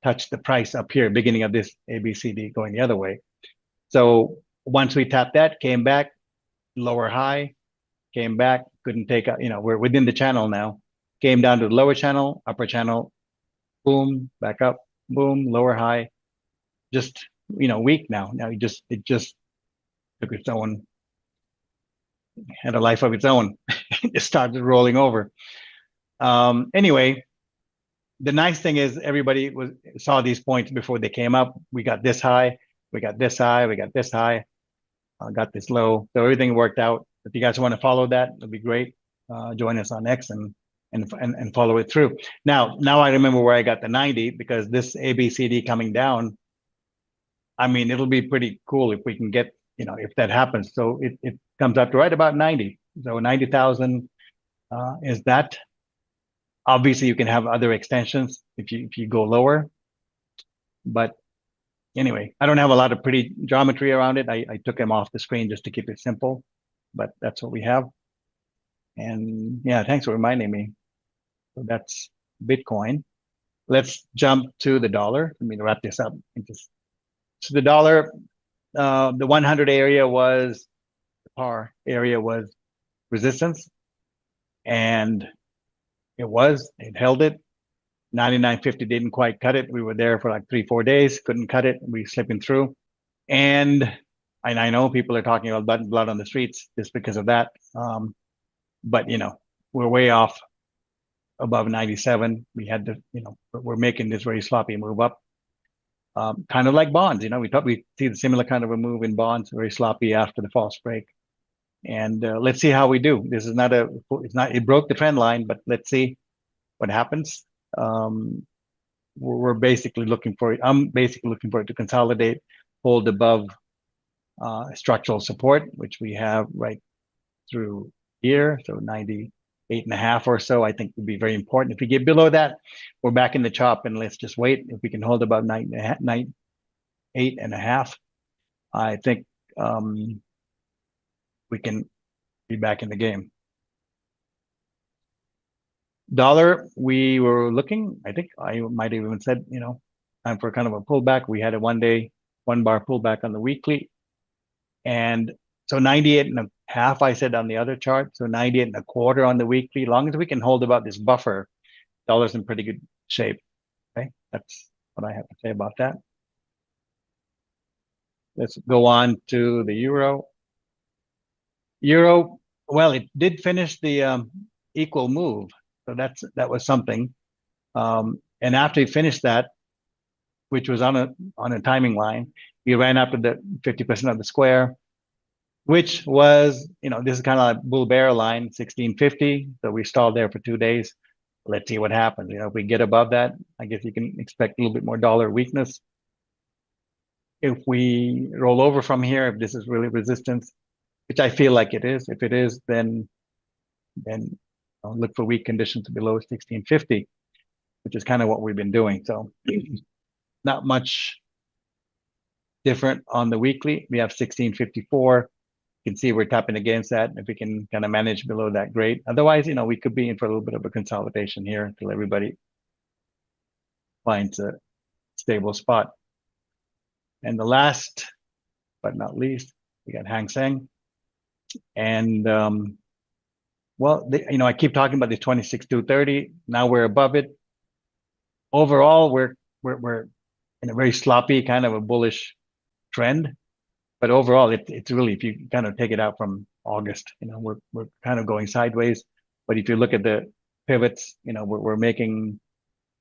touched the price up here, beginning of this ABCD going the other way. So once we tapped that, came back, lower high, came back, couldn't take out, we're within the channel now, came down to the lower channel, upper channel, boom, back up, boom, lower high, just, weak now. Now it just took its own, had a life of its own. It started rolling over. Anyway, the nice thing is everybody saw these points before they came up. We got this high, we got this high, we got this high, got this low. So everything worked out. If you guys want to follow that, it'll be great. Join us on X and and follow it through. Now I remember where I got the 90 because this ABCD coming down. I mean, it'll be pretty cool if we can get, if that happens. So it comes up to right about 90. So 90,000 is that. Obviously, you can have other extensions if you go lower. But anyway, I don't have a lot of pretty geometry around it. I took them off the screen just to keep it simple, but that's what we have. And yeah, thanks for reminding me. So that's Bitcoin. Let's jump to the dollar. Let me wrap this up. So the dollar, the 100 area was the par area was resistance, and it held it. 99.50 didn't quite cut it. We were there for like 3-4 days, couldn't cut it. We slipping through, and I know people are talking about blood on the streets just because of that. But we're way off above 97. We had to, we're making this very sloppy move up. Kind of like bonds, we see the similar kind of a move in bonds, very sloppy after the false break. And let's see how we do. This is it broke the trend line, but let's see what happens. We're basically looking for it. I'm basically looking for it to consolidate, hold above structural support, which we have right through here. So 98.5 or so, I think would be very important. If we get below that, we're back in the chop, and let's just wait. If we can hold above 98.5, I think we can be back in the game. Dollar, we were looking, I think I might have even said, time for kind of a pullback. We had a 1 bar pullback on the weekly. And so 98.5, I said on the other chart. So 98.25 on the weekly. As long as we can hold about this buffer, dollar's in pretty good shape. Okay, that's what I have to say about that. Let's go on to the euro. Euro, well, it did finish the equal move. So that was something. And after he finished that, which was on a timing line, we ran up to the 50% of the square, which was, this is kind of like bull bear line, 1650. So we stalled there for 2 days. Let's see what happens. If we get above that, I guess you can expect a little bit more dollar weakness. If we roll over from here, if this is really resistance, which I feel like it is, if it is, then I'll look for weak conditions below 1650, which is kind of what we've been doing. So not much different on the weekly. We have 1654. You can see we're tapping against that. If we can kind of manage below that, great. Otherwise, we could be in for a little bit of a consolidation here until everybody finds a stable spot. And the last but not least, we got Hang Seng. And I keep talking about the 26,230. Now we're above it. Overall, we're in a very sloppy kind of a bullish trend. But overall, it's really, if you kind of take it out from August, we're kind of going sideways. But if you look at the pivots, we're making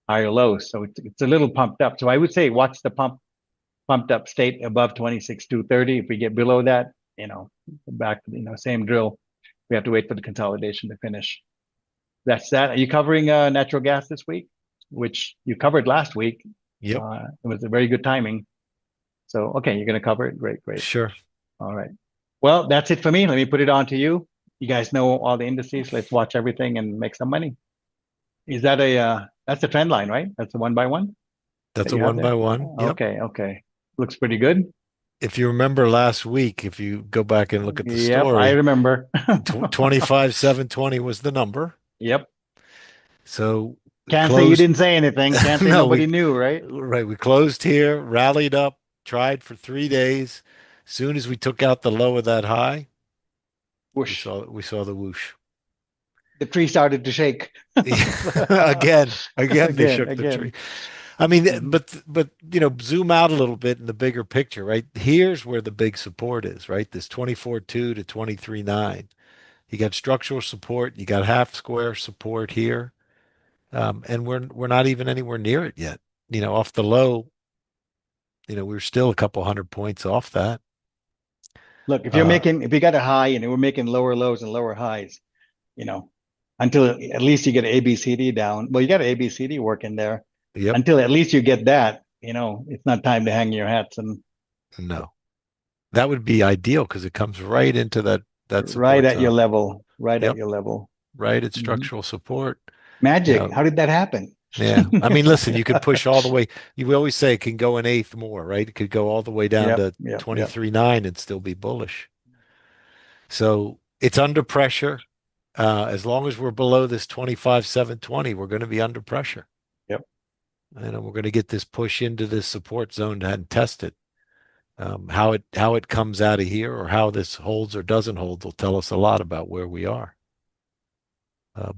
higher lows. So it's a little pumped up. So I would say watch the pumped up state above 26,230. If we get below that, back, same drill. We have to wait for the consolidation to finish. That's that. Are you covering natural gas this week, which you covered last week? Yep. It was a very good timing. So, okay, you're going to cover it. Great. Sure. All right. Well, that's it for me. Let me put it on to you. You guys know all the indices. Let's watch everything and make some money. Is that that's a trend line, right? That's a 1 by 1 That's that a you have one there? by one. Yep. Okay. Looks pretty good. If you remember last week, if you go back and look at the Yep, I story, remember. 25,720 was the number. Yep. So we Can't say you closed. didn't say anything. Can't say No, nobody knew, right? we closed here, rallied up, tried for 3 days. Soon as we took out the low of that high, we Whoosh. saw the whoosh. The tree started to shake. Again, they shook the tree. Again. I mean, Mhm. but zoom out a little bit in the bigger picture, right? Here's where the big support is, right? This 24.2 to 23.9. You got structural support, you got half square support here, and we're not even anywhere near it yet. Off the low, we're still a couple hundred points off that. Look, if Uh, you got a high and we're making lower lows and lower highs, you know, until at least you get ABCD down. Well, you got ABCD working there. Yep. Until at least you get that, it's not time to hang your hats and No. That would be ideal because it comes right into that right support at your zone. level, right at Yep. your level. Right at Mhm. structural support. You Magic. know, How did that happen? yeah. I mean, listen, you could push all the way. You always say it can go an eighth more, right? It could go all the way down Yep, to yep, yep, 23.9 and still be bullish. So it's under pressure. As long as we're below this 25,720, we're going to be under pressure. yep. And we're going to get this push into this support zone and test it. How it comes out of here or how this holds or doesn't hold will tell us a lot about where we are.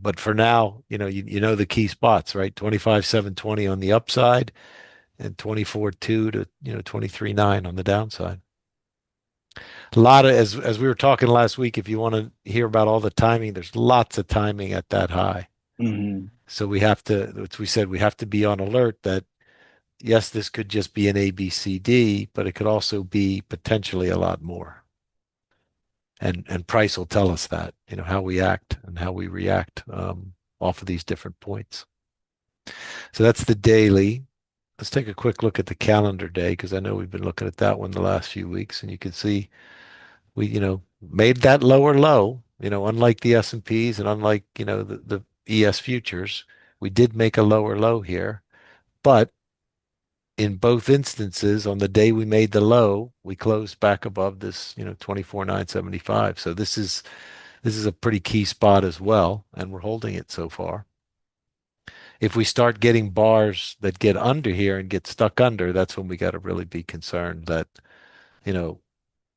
But for now, you know the key spots, right? 25,720 on the upside and 24.2 to 23.9 on the downside. A lot of as we were talking last week, if you want to hear about all the timing, there's lots of timing at that high. Hmm. So we have to, as we said, we have to be on alert that yes, this could just be an ABCD, but it could also be potentially a lot more. And price will tell us that, how we act and how we react off of these different points. So that's the daily. Let's take a quick look at the calendar day because I know we've been looking at that one the last few weeks, and you can see we, made that lower low. Unlike the S&Ps and unlike the ES futures, we did make a lower low here, but in both instances, on the day we made the low, we closed back above this, 24,975. So this is a pretty key spot as well, and we're holding it so far. If we start getting bars that get under here and get stuck under, that's when we got to really be concerned that, you know,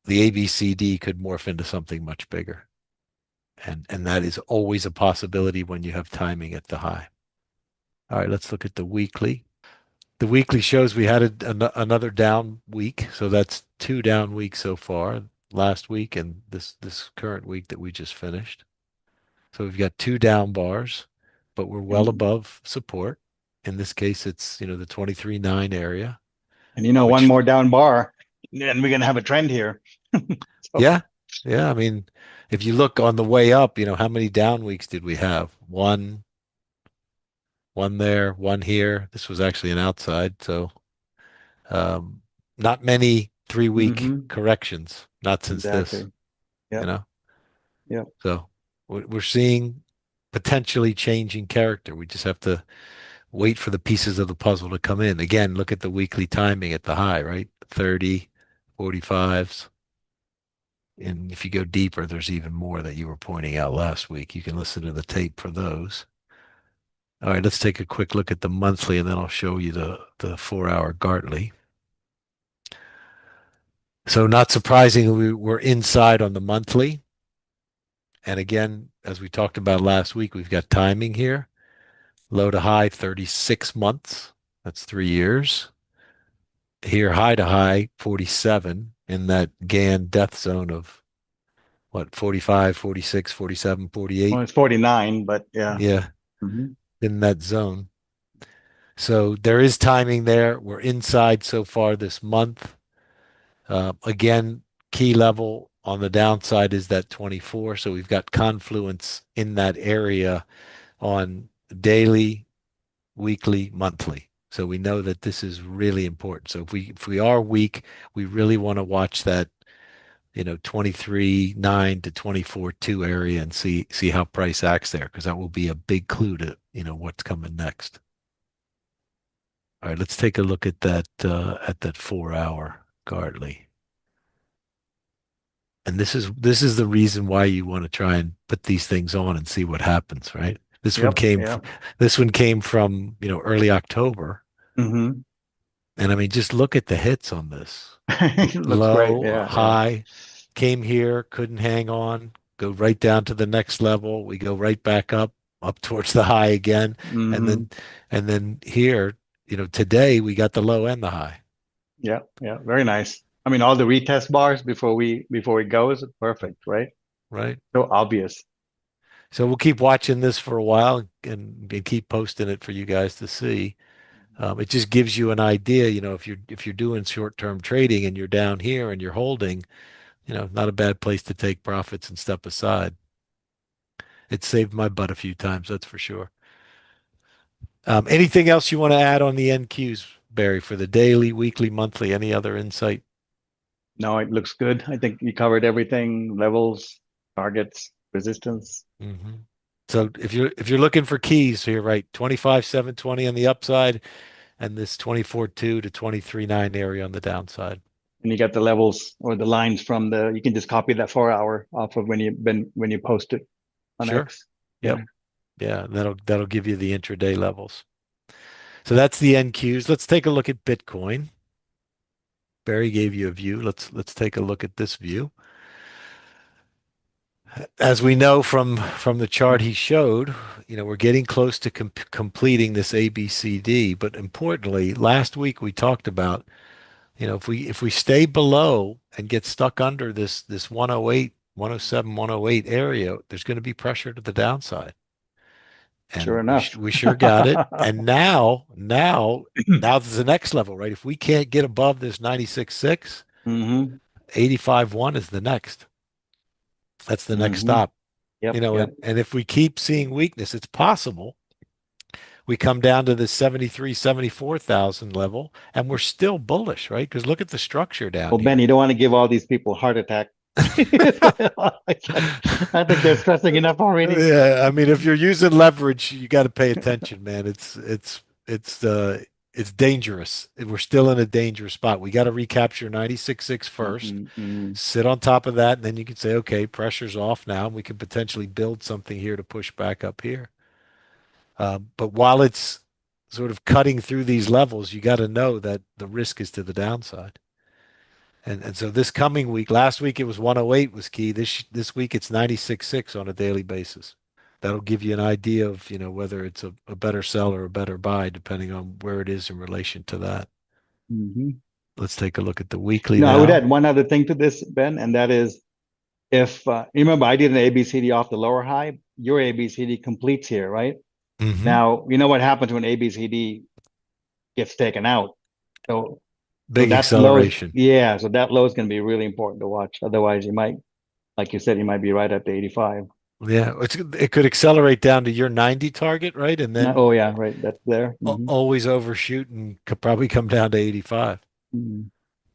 the ABCD could morph into something much bigger. And that is always a possibility when you have timing at the high. All right, let's look at the weekly. The weekly shows we had another down week, so that's two down weeks so far, last week and this current week that we just finished. So we've got two down bars, but we're well And above support. In this case, it's, the 23.9 area, one which, more down bar, and we're gonna have a trend here. So, yeah, yeah. I mean, if you look on the way up, how many down weeks did we have? One there, one here. This was actually an outside, so um, not many 3 week hmm. corrections, not since this, Exactly. you Yep, know. yep. So we're seeing potentially changing character. We just have to wait for the pieces of the puzzle to come in. Again, look at the weekly timing at the high, right? 30, 45s. And if you go deeper, there's even more that you were pointing out last week. You can listen to the tape for those. All right, let's take a quick look at the monthly and then I'll show you the 4 hour Gartley. So not surprisingly, we're inside on the monthly. And again, as we talked about last week, we've got timing here. Low to high, 36 months. That's 3 years. Here, high to high, 47 in that Gann death zone of what, 45, 46, 47, Well, 48. it's 49, but yeah. Yeah, Hmm. in that zone. So there is timing there. We're inside so far this month. Again, key level on the downside is that 24. So we've got confluence in that area on daily, weekly, monthly. So we know that this is really important. So if we are weak, we really want to watch that, 23.9 to 24.2 area and see how price acts there, because that will be a big clue to, what's coming next. All right, let's take a look at that 4 hour Gartley. And this is the reason why you want to try and put these things on and see what happens, right? This one Yep, came yep. this one came from, early October. Hmm. And I mean, just look at the hits on this. It looks great. Low, Yeah, yeah. high, came here, couldn't hang on, go right down to the next level. We go right back up towards the high again. And then Hmm. and then here, today we got the low and the high. Yeah, yeah. Very nice. I mean, all the retest bars before it goes, perfect, right? Right. So obvious. So we'll keep watching this for a while and keep posting it for you guys to see. It just gives you an idea, if you're doing short-term trading and you're down here and you're holding, not a bad place to take profits and step aside. It saved my butt a few times, that's for sure. Anything else you want to add on the NQs, Barry, for the daily, weekly, monthly? Any other insight? No, it looks good. I think you covered everything, levels, targets, resistance. hmm So if you're looking for keys here, right, 25,720 on the upside and this 24.2 to 23.9 area on the downside. And you got the levels or the lines from the, you can just copy that 4 hour off of when you post it on Sure. X. Yeah. Yep. Yeah, that'll give you the intraday levels. So that's the NQs. Let's take a look at Bitcoin. Barry gave you a view. Let's take a look at this view. As we know from the chart he showed, we're getting close to completing this ABCD. But importantly, last week we talked about, if we stay below and get stuck under this 108, 107, 108 area, there's going to be pressure to the downside. Sure And we enough. we sure got it. And now there's the next level, right? If we can't get above this 96.6, hmm 85.1 is the next. That's the next hmm stop. Yep. Yep. And if we keep seeing weakness, it's possible we come down to the 73, 74,000 level and we're still bullish, right? Because look at the structure down Well, Ben, here. you don't want to give all these people heart attack. It's like, I think they're stressing enough already. Yeah, I mean, if you're using leverage, you got to pay attention, man. It's dangerous. We're still in a dangerous spot. We got to recapture 96.6 first, Hmm sit on top of that, and then you can say, okay, pressure's off now. We can potentially build something here to push back up here. But while it's sort of cutting through these levels, you got to know that the risk is to the downside. And so this coming week, last week it was 108 was key. This week it's 96.6 on a daily basis. That'll give you an idea of, whether it's a better sell or a better buy, depending on where it is in relation to that. hmm Let's take a look at the weekly No, I would now. add one other thing to this, Ben, and that is if you remember I did an ABCD off the lower high, your ABCD completes here, right? hmm Now, you know what happens when ABCD gets taken out. So so Big that low's acceleration. yeah, so that low is going to be really important to watch. Otherwise, you might, like you said, you might be right at the 85. Yeah, it could accelerate down to your 90 target, right? And No, then oh yeah, right. That's there. always overshoot and could probably come down to 85. Hmm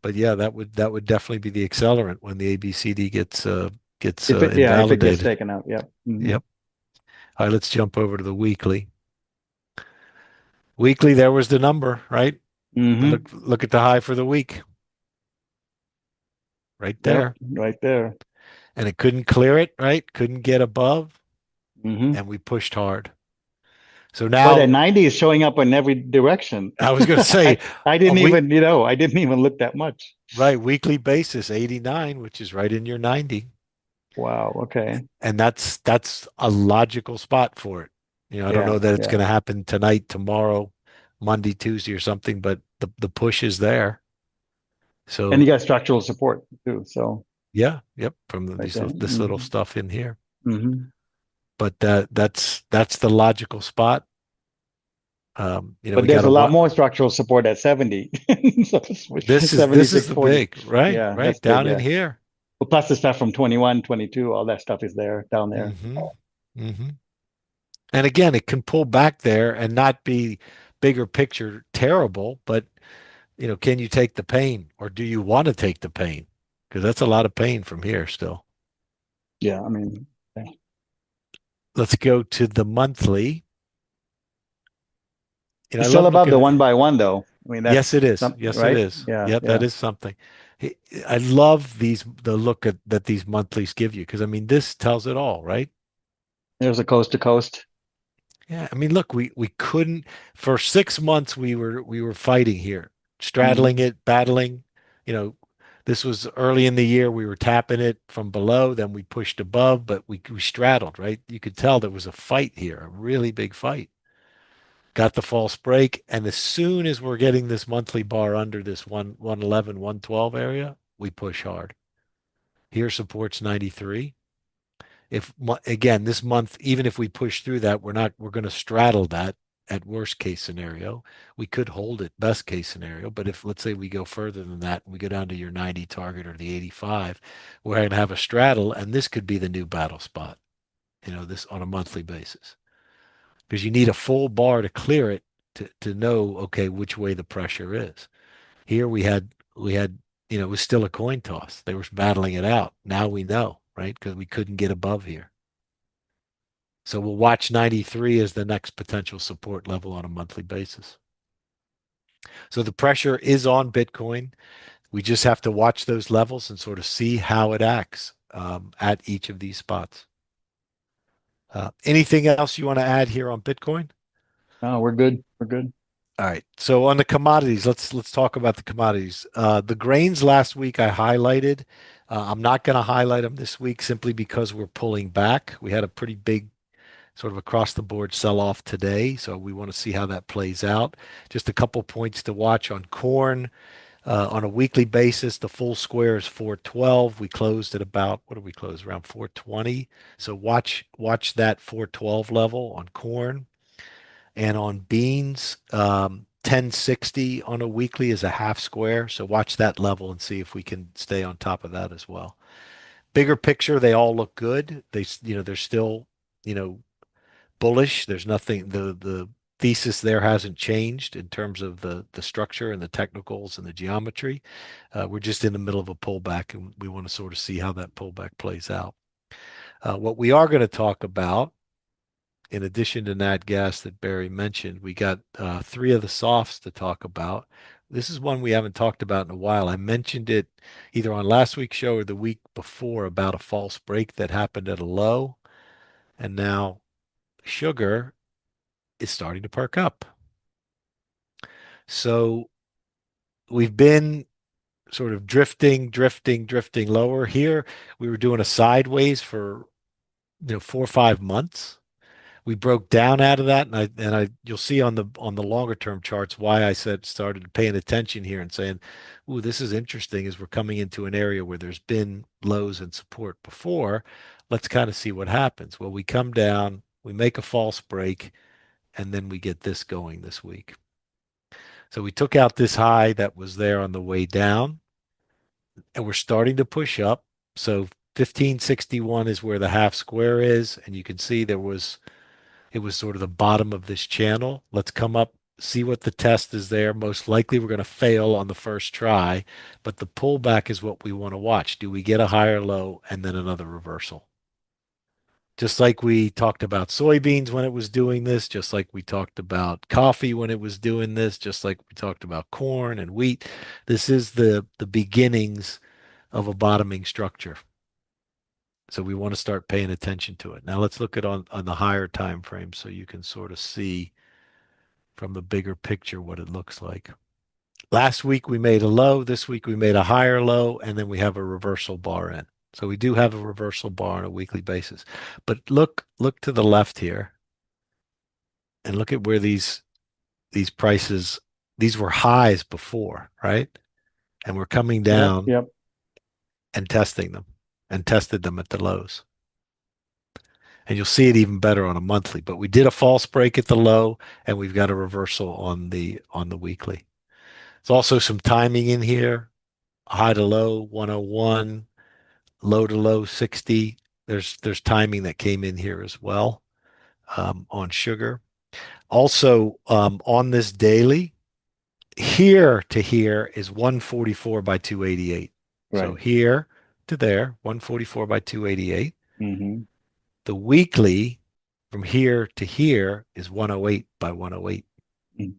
But yeah, that would definitely be the accelerant when the ABCD gets If it, yeah, if it gets invalidated. taken out, yeah. Yep. All right, let's jump over to the weekly. Weekly, there was the number, right? Hmm Look at the high for the week, right Yep, there. right there. And it couldn't clear it, right? Couldn't get above, Hmm and we pushed hard. So But that now 90 is showing up in every direction. I was going to say I a didn't week, even, I didn't even look that much. right? Weekly basis, 89, which is right in your 90. Wow. Okay. And that's a logical spot for it. I don't Yeah. know that it's Yeah. going to happen tonight, tomorrow, Monday, Tuesday, or something, but the push is there. And you So got structural support too. So yeah, yep, from right these there. this little stuff in here. Hmm But that's the logical spot. But We got there's to a lot what more structural support at 70. So this is the 76.40. big, right, Yeah, right that's big. down in Yeah. here. Well, plus the stuff from 21, 22, all that stuff is there down there. hmm hmm And again, it can pull back there and not be bigger picture terrible, but can you take the pain or do you want to take the pain? Because that's a lot of pain from here still. Yeah. I mean, yeah. Let's go to the monthly. I It's still love above the looking. one by one though. I mean, Yes, it that's is. something, Yes, it right? is. Yeah. Yeah, that Yeah. is something. I love the look that these monthlies give you because I mean this tells it all, right? There's a coast to coast. Yeah, I mean, look, we couldn't for 6 months we were fighting here, straddling Hmm it, battling. You know, this was early in the year. We were tapping it from below, then we pushed above, but we straddled, right? You could tell there was a fight here, a really big fight. Got the false break, and as soon as we're getting this monthly bar under this 111, 112 area, we push hard. Here supports 93. If again this month, even if we push through that, we're going to straddle that at worst case scenario. We could hold it best case scenario, but if let's say we go further than that and we go down to your 90 target or the 85, we're going to have a straddle, and this could be the new battle spot. this on a monthly basis, because you need a full bar to clear it to know, okay, which way the pressure is. Here we had, it was still a coin toss. They were battling it out. Now we know, right? Because we couldn't get above here. So we'll watch 93 as the next potential support level on a monthly basis. So the pressure is on Bitcoin. We just have to watch those levels and sort of see how it acts at each of these spots. Anything else you want to add here on Bitcoin? No, we're good. We're good. All right. So on the commodities, let's talk about the commodities. The grains last week I highlighted. I'm not going to highlight them this week simply because we're pulling back. We had a pretty big sort of across the board sell off today, so we want to see how that plays out. Just a couple points to watch on corn. On a weekly basis, the full square is 412. We closed at about, what did we close? Around 420. So watch that 412 level on corn. And on beans, 1060 on a weekly is a half square. So watch that level and see if we can stay on top of that as well. Bigger picture, they all look good. They're still, you know, bullish. There's nothing, the thesis there hasn't changed in terms of the structure and the technicals and the geometry. We're just in the middle of a pullback, and we want to sort of see how that pullback plays out. What we are going to talk about, in addition to nat gas that Barry mentioned, we got three of the softs to talk about. This is one we haven't talked about in a while. I mentioned it either on last week's show or the week before about a false break that happened at a low, and now sugar is starting to perk up. So we've been sort of drifting lower here. We were doing a sideways for 4 or 5 months. We broke down out of that, and I you'll see on the longer term charts why I said started paying attention here and saying, "Ooh, this is interesting." As we're coming into an area where there's been lows and support before, let's kind of see what happens. Well, we come down, we make a false break, and then we get this going this week. So we took out this high that was there on the way down, and we're starting to push up. So 1561 is where the half square is, and you can see it was sort of the bottom of this channel. Let's come up, see what the test is there. Most likely we're going to fail on the first try, but the pullback is what we want to watch. Do we get a higher low and then another reversal? Just like we talked about soybeans when it was doing this, just like we talked about coffee when it was doing this, just like we talked about corn and wheat. This is the beginnings of a bottoming structure. So we want to start paying attention to it. Now let's look at on the higher time frame so you can sort of see from the bigger picture what it looks like. Last week we made a low, this week we made a higher low, and then we have a reversal bar in. So we do have a reversal bar on a weekly basis. But look to the left here and look at where these prices, these were highs before, right? And we're coming Yep. down Yep. and testing them and tested them at the lows. And you'll see it even better on a monthly. But we did a false break at the low, and we've got a reversal on the weekly. There's also some timing in here. High to low 101, low to low 60. There's timing that came in here as well on sugar. Also on this daily, here to here is 144 by 288. So Right. here to there, 144 by 288. Mm-hmm. The weekly from here to here is 108 by 108. Mm-hmm.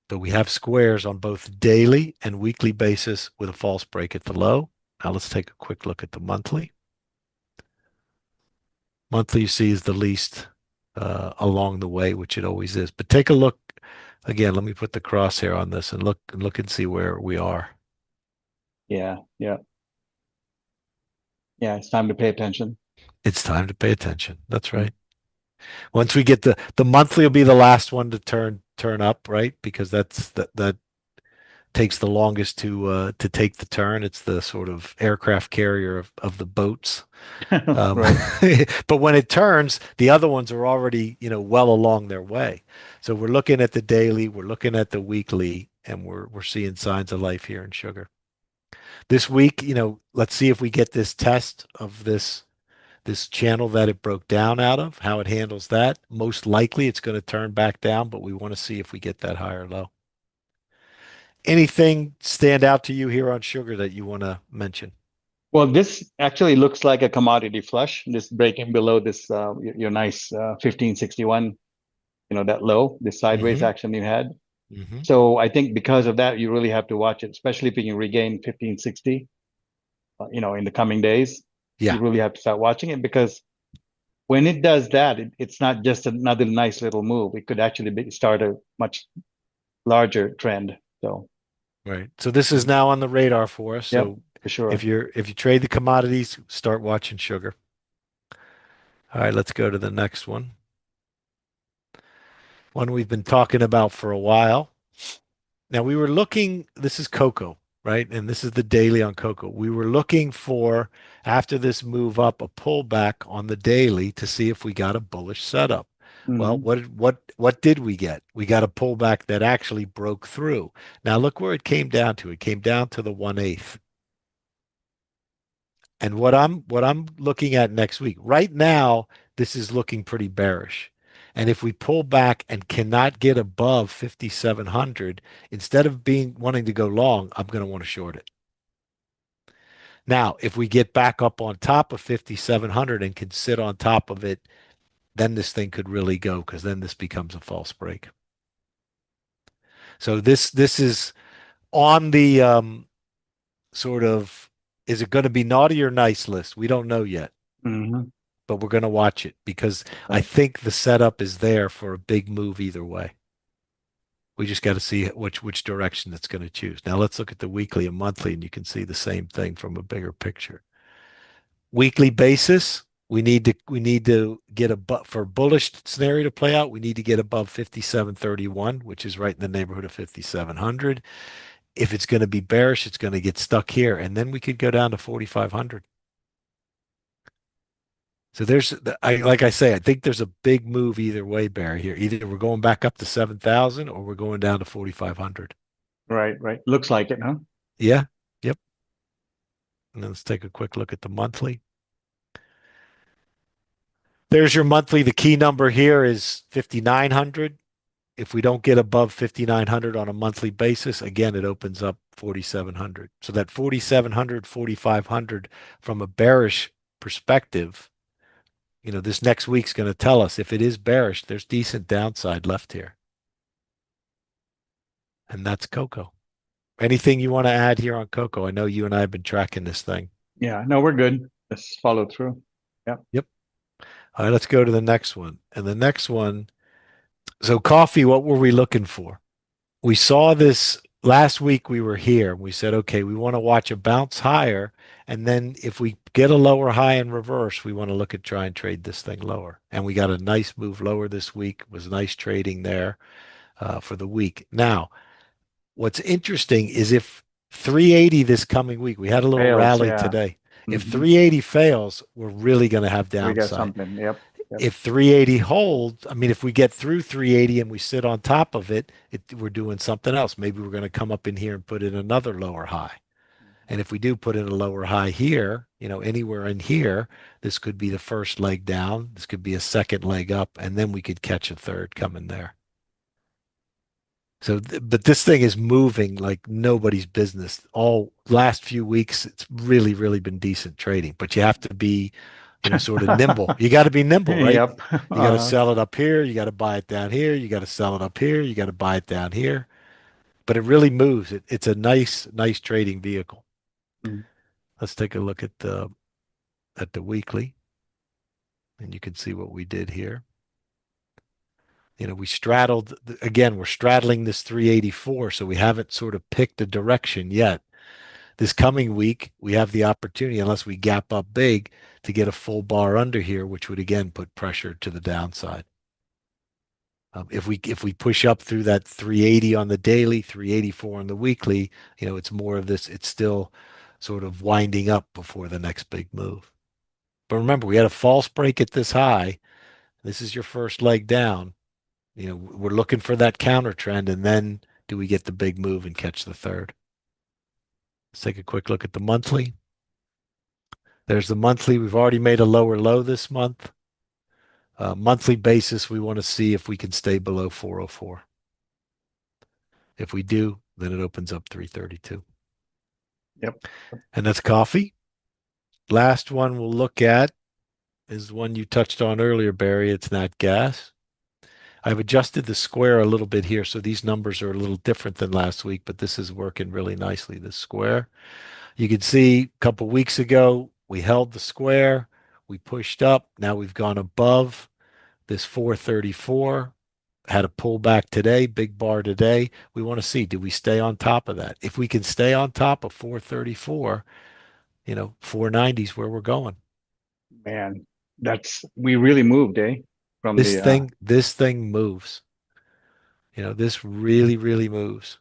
So we have squares on both daily and weekly basis with a false break at the low. Now let's take a quick look at the monthly. Monthly, you see, is the least along the way, which it always is. But take a look again. Let me put the crosshair on this and look and see where we are. Yeah. Yeah. Yeah. It's time to pay attention. It's time to pay attention. That's right. Once we get the monthly will be the last one to turn up, right? Because that takes the longest to take the turn. It's the sort of aircraft carrier of the boats. Right. But when it turns, the other ones are already, well along their way. So we're looking at the daily, we're looking at the weekly, and we're seeing signs of life here in sugar. This week, let's see if we get this test of this channel that it broke down out of, how it handles that. Most likely it's going to turn back down, but we want to see if we get that higher low. Anything stand out to you here on sugar that you want to mention? Well, this actually looks like a commodity flush. This breaking below this your nice 1561, that low, this sideways Mm-hmm. action you had. Mm-hmm. So I think because of that, you really have to watch it, especially if you can regain 1560, in the coming days. You Yeah. really have to start watching it because when it does that, it's not just another nice little move. It could actually start a much larger trend. So, Right. So this is now on the radar for us. yep, So for if sure. you trade the commodities, start watching sugar. All right, let's go to the next one. One we've been talking about for a while. Now we were looking, this is cocoa, right? And this is the daily on cocoa. We were looking for, after this move up, a pullback on the daily to see if we got a bullish setup. Well, Hmm. what did we get? We got a pullback that actually broke through. Now look where it came down to. It came down to the 1/8. And what I'm looking at next week, right now, this is looking pretty bearish. And if we pull back and cannot get above 5,700, instead of being wanting to go long, I'm going to want to short it. Now, if we get back up on top of 5,700 and can sit on top of it, then this thing could really go because then this becomes a false break. So this is on the sort of, is it going to be naughty or nice list? We don't know yet, Hmm. but we're going to watch it because I Right. think the setup is there for a big move either way. We just got to see which direction it's going to choose. Now let's look at the weekly and monthly, and you can see the same thing from a bigger picture. Weekly basis, we need to get for bullish scenario to play out. We need to get above 5731, which is right in the neighborhood of 5700. If it's going to be bearish, it's going to get stuck here, and then we could go down to 4500. So like I say, I think there's a big move either way, Barry, here. Either we're going back up to 7,000 or we're going down to 4,500. Right. Right. Looks like it, huh? Yeah. Yep. And then let's take a quick look at the monthly. There's your monthly. The key number here is 5,900. If we don't get above 5,900 on a monthly basis, again, it opens up 4,700. So that 4,700, 4,500 from a bearish perspective, this next week's going to tell us if it is bearish, there's decent downside left here. And that's cocoa. Anything you want to add here on cocoa? I know you and I have been tracking this thing. Yeah. No, we're good. Let's follow through. Yeah. Yep. All right, let's go to the next one. And the next one, so coffee, what were we looking for? We saw this last week we were here. We said, okay, we want to watch a bounce higher. And then if we get a lower high in reverse, we want to look at try and trade this thing lower. And we got a nice move lower this week. It was nice trading there for the week. Now, what's interesting is if 380 this coming week, we had a little Fails. rally Yeah. today. If Hmm. 380 fails, we're really going to have We got downside. something. Yep. Yep. If 380 holds, I mean, if we get through 380 and we sit on top of it, we're doing something else. Maybe we're going to come up in here and put in another lower high. And if we do put in a lower high here, anywhere in here, this could be the first leg down. This could be a second leg up, and then we could catch a third coming there. So, but this thing is moving like nobody's business. All last few weeks, it's really, really been decent trading. But you have to be, sort of nimble. You got to be nimble, right? Yep. You got to sell it up here. You got to buy it down here. You got to sell it up here. You got to buy it down here. But it really moves. It's a nice, nice trading vehicle. Mm. Let's take a look at the weekly, and you can see what we did here. We straddled again. We're straddling this 384, so we haven't sort of picked a direction yet. This coming week, we have the opportunity, unless we gap up big, to get a full bar under here, which would again put pressure to the downside. If we push up through that 380 on the daily, 384 on the weekly, it's more of this. It's still sort of winding up before the next big move. But remember, we had a false break at this high. This is your first leg down. We're looking for that counter trend, and then do we get the big move and catch the third? Let's take a quick look at the monthly. There's the monthly. We've already made a lower low this month. Monthly basis, we want to see if we can stay below 404. If we do, then it opens up 332. Yep. And that's coffee. Last one we'll look at is one you touched on earlier, Barry. It's nat gas. I've adjusted the square a little bit here, so these numbers are a little different than last week, but this is working really nicely, this square. You can see a couple weeks ago, we held the square, we pushed up, now we've gone above this 434, had a pullback today, big bar today. We want to see, do we stay on top of that? If we can stay on top of 434, 490 is where we're going. Man, we really moved, eh? From This the thing, this thing moves. This really, really moves.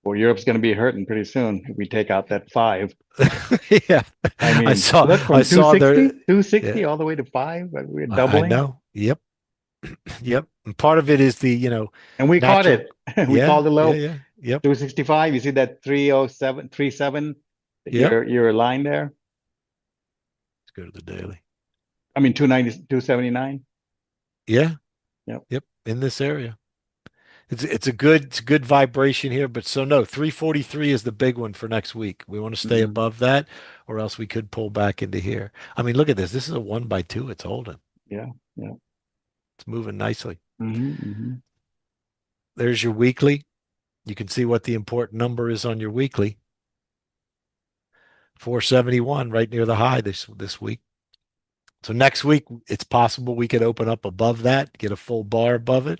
well, Europe's going to be hurting pretty soon if we take out that five. Yeah, I I mean, saw, look I from saw there. 260 Yeah, all the way to five. We're I doubling, know. Yep, yep. And part of it is the, and we caught natural. it. We Yeah, called the yeah, low yeah. Yep, 265. You see that 307, 37, yep. your line there? Let's go to the daily. I mean, 290, 279. Yeah, Yep. yep. In this area. It's a good vibration here, but so no, 343 is the big one for next week. We want to stay Hmm. above that, or else we could pull back into here. I mean, look at this. This is a 1 by 2. It's holding. Yeah. Yeah. It's moving nicely. Hmm. Hmm. There's your weekly. You can see what the important number is on your weekly. 471, right near the high this week. So next week, it's possible we could open up above that, get a full bar above it.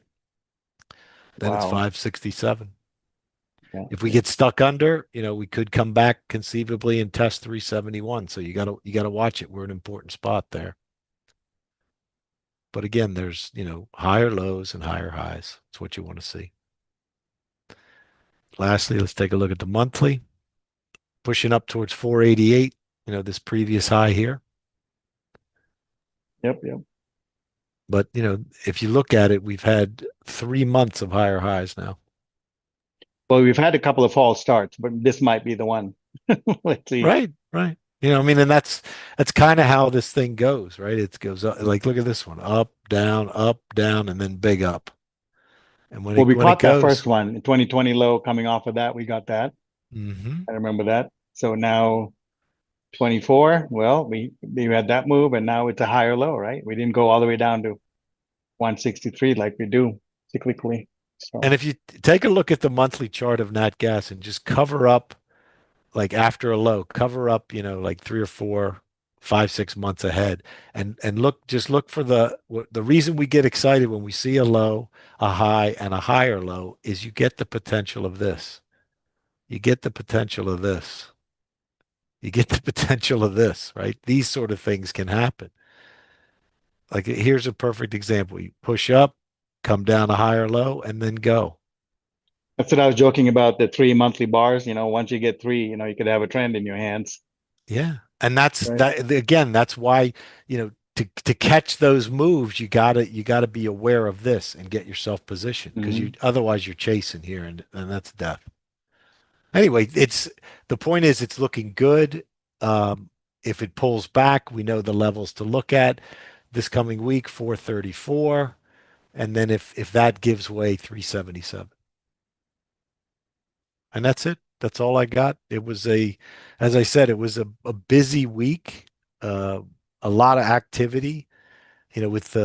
Then it's Wow. 567. Yeah. If we Yeah. get stuck under, we could come back conceivably and test 371. So you gotta watch it. We're an important spot there. But again, there's, higher lows and higher highs. That's what you want to see. Lastly, let's take a look at the monthly. Pushing up towards 488, this previous high here. Yep. Yep. But, if you look at it, we've had 3 months of higher highs now. Well, we've had a couple of false starts, but this might be the one. Let's see. Right, right. I mean, and that's kind of how this thing goes, right? It goes up, like look at this one, up, down, and then big up. And when Well, it we when it caught that first goes, one, 2020 low coming off of that. We got that. hmm I remember that. So now 24, well, we had that move and now it's a higher low, right? We didn't go all the way down to 163 like we do cyclically. and So, if you take a look at the monthly chart of nat gas and just cover up, like after a low, cover up, like 3 or 4, 5, 6 months ahead, and just look for the reason we get excited when we see a low, a high, and a higher low is you get the potential of this. You get the potential of this. You get the potential of this, right? These sort of things can happen. Like here's a perfect example. You push up, come down a higher low, and then go. that's what I was joking about the three monthly bars. Once you get three, you could have a trend in your hands, Yeah. And that's right? that again, that's why, to catch those moves, you gotta be aware of this and get yourself positioned because you Hmm. otherwise you're chasing here and that's death. Anyway, the point is it's looking good. If it pulls back, we know the levels to look at this coming week, 434. And then if that gives way, 377. And that's it. That's all I got. As I said, it was a busy week, uh, a lot of activity, with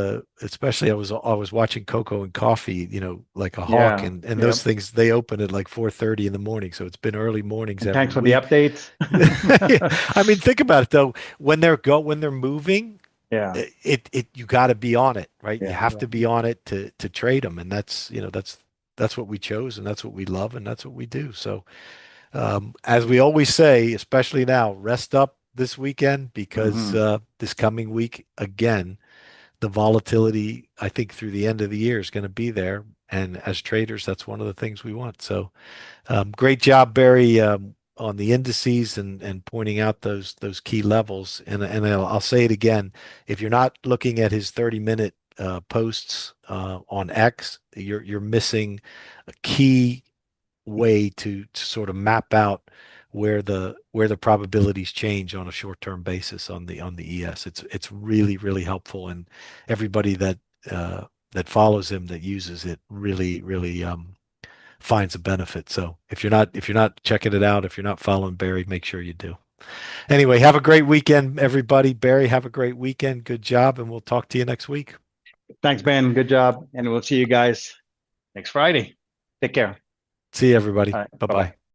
especially I was watching Cocoa and Coffee, like a hawk Yeah. and those Yep. things, they open at like 4:30 in the morning. So it's been early mornings And every thanks for the week. updates. Yeah. I mean, think about it though. When they're moving, Yeah. you got to be on it, right? You Yeah. have Yeah. to be on it to trade them, and that's what we chose, and that's what we love, and that's what we do. So, as we always say, especially now, rest up this weekend because Hmm. this coming week again, the volatility I think through the end of the year is going to be there, and as traders, that's one of the things we want. So, great job, Barry, on the indices and pointing out those key levels. And I'll say it again: if you're not looking at his 30-minute posts on X, you're missing a key way to sort of map out where the probabilities change on a short-term basis on the ES. It's really, really helpful, and everybody that follows him, that uses it, really, really finds a benefit. So if you're not checking it out, if you're not following Barry, make sure you do. Anyway, have a great weekend, everybody. Barry, have a great weekend. Good job, and we'll talk to you next week. Thanks, Ben. Good job. And we'll see you guys next Friday. Take care. See you, everybody. All right. Bye Bye bye. bye.